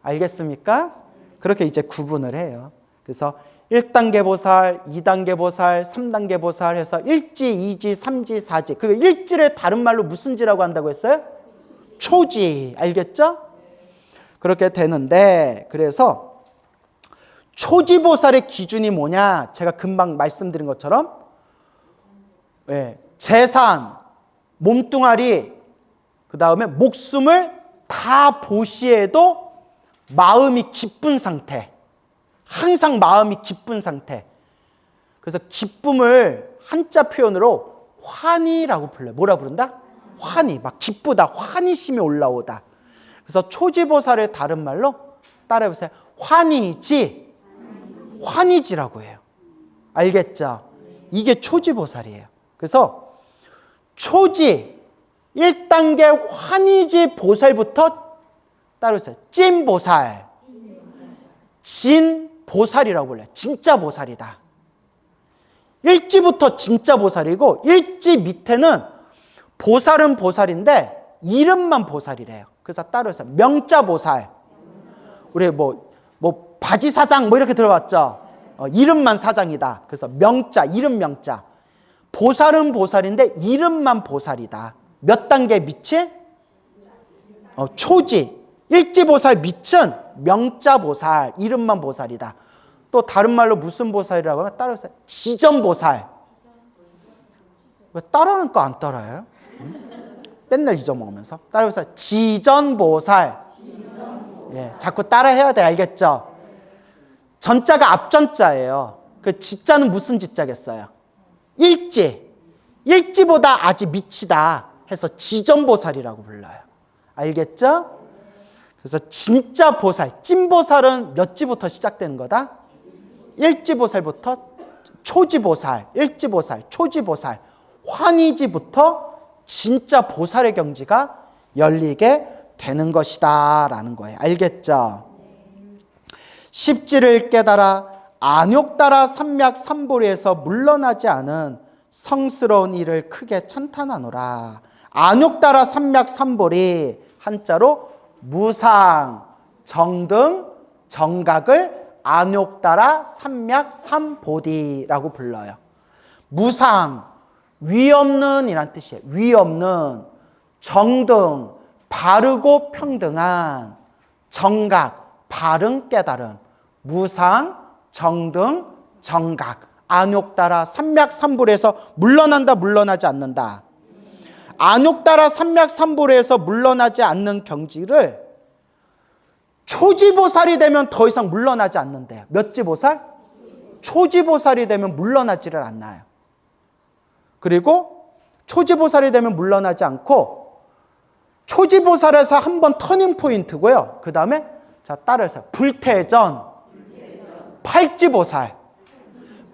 알겠습니까? 그렇게 이제 구분을 해요. 그래서 1단계 보살, 2단계 보살, 3단계 보살 해서 1지, 2지, 3지, 4지. 그 1지를 다른 말로 무슨 지라고 한다고 했어요? 초지. 알겠죠? 그렇게 되는데, 그래서 초지보살의 기준이 뭐냐? 제가 금방 말씀드린 것처럼 재산, 몸뚱아리, 그 다음에 목숨을 다 보시에도 마음이 기쁜 상태. 항상 마음이 기쁜 상태. 그래서 기쁨을 한자 표현으로 환희라고 불러요. 뭐라 부른다? 환희. 막 기쁘다. 환희심이 올라오다. 그래서 초지보살의 다른 말로 따라해보세요. 환희지. 환희지라고 해요. 알겠죠? 이게 초지보살이에요. 그래서 초지 1단계 환희지 보살부터 따라해보세요. 찐보살. 진보살이라고 불러요. 진짜 보살이다. 일지부터 진짜 보살이고 일지 밑에는 보살은 보살인데 이름만 보살이래요. 그래서 따로서 명자 보살. 우리 뭐 바지사장 뭐 이렇게 들어봤죠? 이름만 사장이다. 그래서 명자, 이름 명자. 보살은 보살인데 이름만 보살이다. 몇 단계 밑이? 초지. 일지보살 밑은 명자보살, 이름만 보살이다. 또 다른 말로 무슨 보살이라고 하면 따라서 지전보살. 왜 따라하는 거 안 따라해요? 맨날 잊어먹으면서. 따라서 지전보살. 예, 자꾸 따라해야 돼. 알겠죠? 전자가 앞전자예요. 그 지자는 무슨 지자겠어요? 일지. 일지보다 아직 밑이다 해서 지전보살이라고 불러요. 알겠죠? 그래서 진짜 보살, 찐보살은 몇 지부터 시작되는 거다? 일지보살부터 초지보살, 일지보살, 초지보살, 환희지부터 진짜 보살의 경지가 열리게 되는 것이다 라는 거예요. 알겠죠? 십지를 깨달아 안욕따라 삼맥 삼보리에서 물러나지 않은 성스러운 일을 크게 찬탄하노라. 안욕따라 삼맥 삼보리, 한자로 무상, 정등, 정각을 안욕따라 삼맥 삼보디라고 불러요. 무상, 위 없는 이란 뜻이에요. 위 없는, 정등, 바르고 평등한, 정각, 바른 깨달음, 무상, 정등, 정각, 안욕따라 삼맥 삼보리에서 물러난다, 물러나지 않는다. 안욕따라 삼맥 삼보리에서 물러나지 않는 경지를 초지보살이 되면 더 이상 물러나지 않는데요. 몇 지보살? 초지보살이 되면 물러나지를 않나요. 그리고 초지보살이 되면 물러나지 않고 초지보살에서 한번 터닝 포인트고요. 그 다음에 자 따라서 불태전, 팔지보살.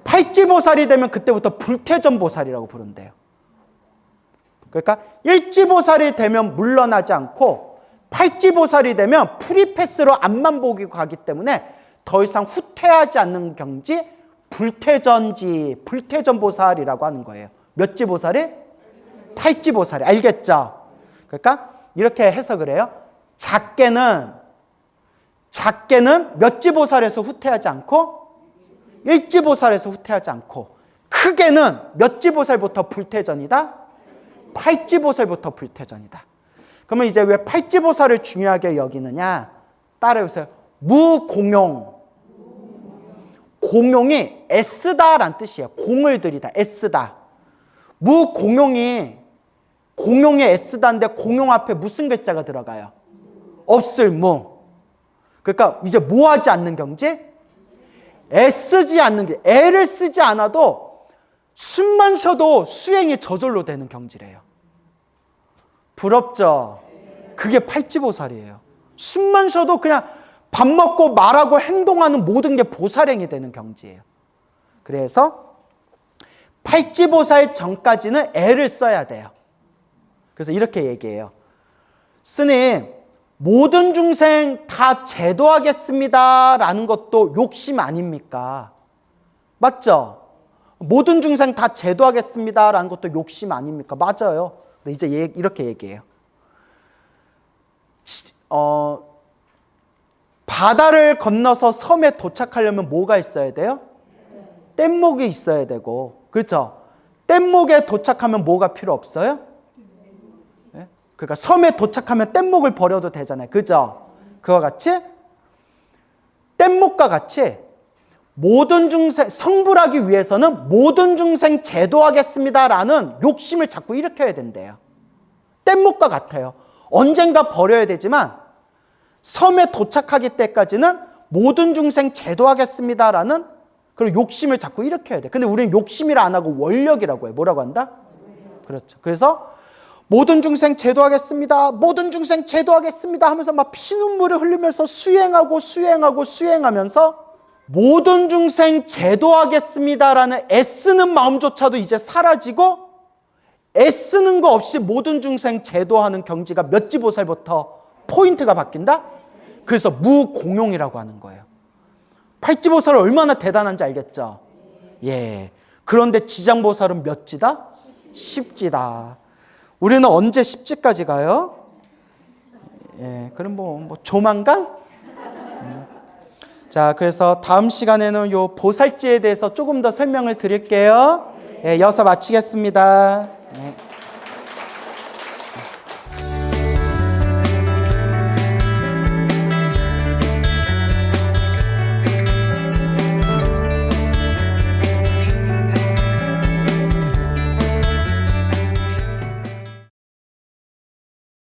팔지보살이 되면 그때부터 불태전보살이라고 부른대요. 그러니까 일지보살이 되면 물러나지 않고 팔지보살이 되면 프리패스로 앞만 보고 가기 때문에 더 이상 후퇴하지 않는 경지 불태전지, 불태전보살이라고 하는 거예요. 몇 지보살이? 팔지보살이. 알겠죠? 그러니까 이렇게 해석을 해요. 작게는 몇 지보살에서 후퇴하지 않고 일지보살에서 후퇴하지 않고 크게는 몇 지보살부터 불태전이다? 팔지보살부터 불태전이다. 그러면 이제 왜 팔지보살을 중요하게 여기느냐? 따라해보세요. 무공용. 공용이 애쓰다란 뜻이에요. 공을 들이다, 애쓰다. 무공용이 공용에 애쓰다인데 공용 앞에 무슨 글자가 들어가요? 없을 무. 그러니까 이제 뭐 하지 않는 경지? 애쓰지 않는 게, 애를 쓰지 않아도 숨만 쉬어도 수행이 저절로 되는 경지래요. 부럽죠? 그게 팔지보살이에요. 숨만 쉬어도 그냥 밥 먹고 말하고 행동하는 모든 게 보살행이 되는 경지예요. 그래서 팔지보살 전까지는 애를 써야 돼요. 그래서 이렇게 얘기해요. 스님, 모든 중생 다 제도하겠습니다 라는 것도 욕심 아닙니까? 맞죠? 모든 중생 다 제도하겠습니다 라는 것도 욕심 아닙니까? 맞아요. 근데 이제 이렇게 얘기해요. 바다를 건너서 섬에 도착하려면 뭐가 있어야 돼요? 뗏목이 있어야 되고, 그렇죠? 뗏목에 도착하면 뭐가 필요 없어요? 네? 그러니까 섬에 도착하면 뗏목을 버려도 되잖아요. 그죠? 그와 같이 뗏목과 같이 모든 중생 성불하기 위해서는 모든 중생 제도하겠습니다라는 욕심을 자꾸 일으켜야 된대요. 뗏목과 같아요. 언젠가 버려야 되지만 섬에 도착하기 때까지는 모든 중생 제도하겠습니다라는 그런 욕심을 자꾸 일으켜야 돼. 근데 우리는 욕심이라 안 하고 원력이라고 해. 뭐라고 한다? 그렇죠. 그래서 모든 중생 제도하겠습니다. 모든 중생 제도하겠습니다 하면서 막 피눈물을 흘리면서 수행하면서 모든 중생 제도하겠습니다라는 애쓰는 마음조차도 이제 사라지고 애쓰는 거 없이 모든 중생 제도하는 경지가 몇 지보살부터 포인트가 바뀐다? 그래서 무공용이라고 하는 거예요. 팔지보살은 얼마나 대단한지 알겠죠? 예. 그런데 지장보살은 몇 지다? 10지다. 우리는 언제 10지까지 가요? 예. 그럼 뭐 조만간? 자, 그래서 다음 시간에는 요 보살지에 대해서 조금 더 설명을 드릴게요. 예, 여기서 마치겠습니다. 예.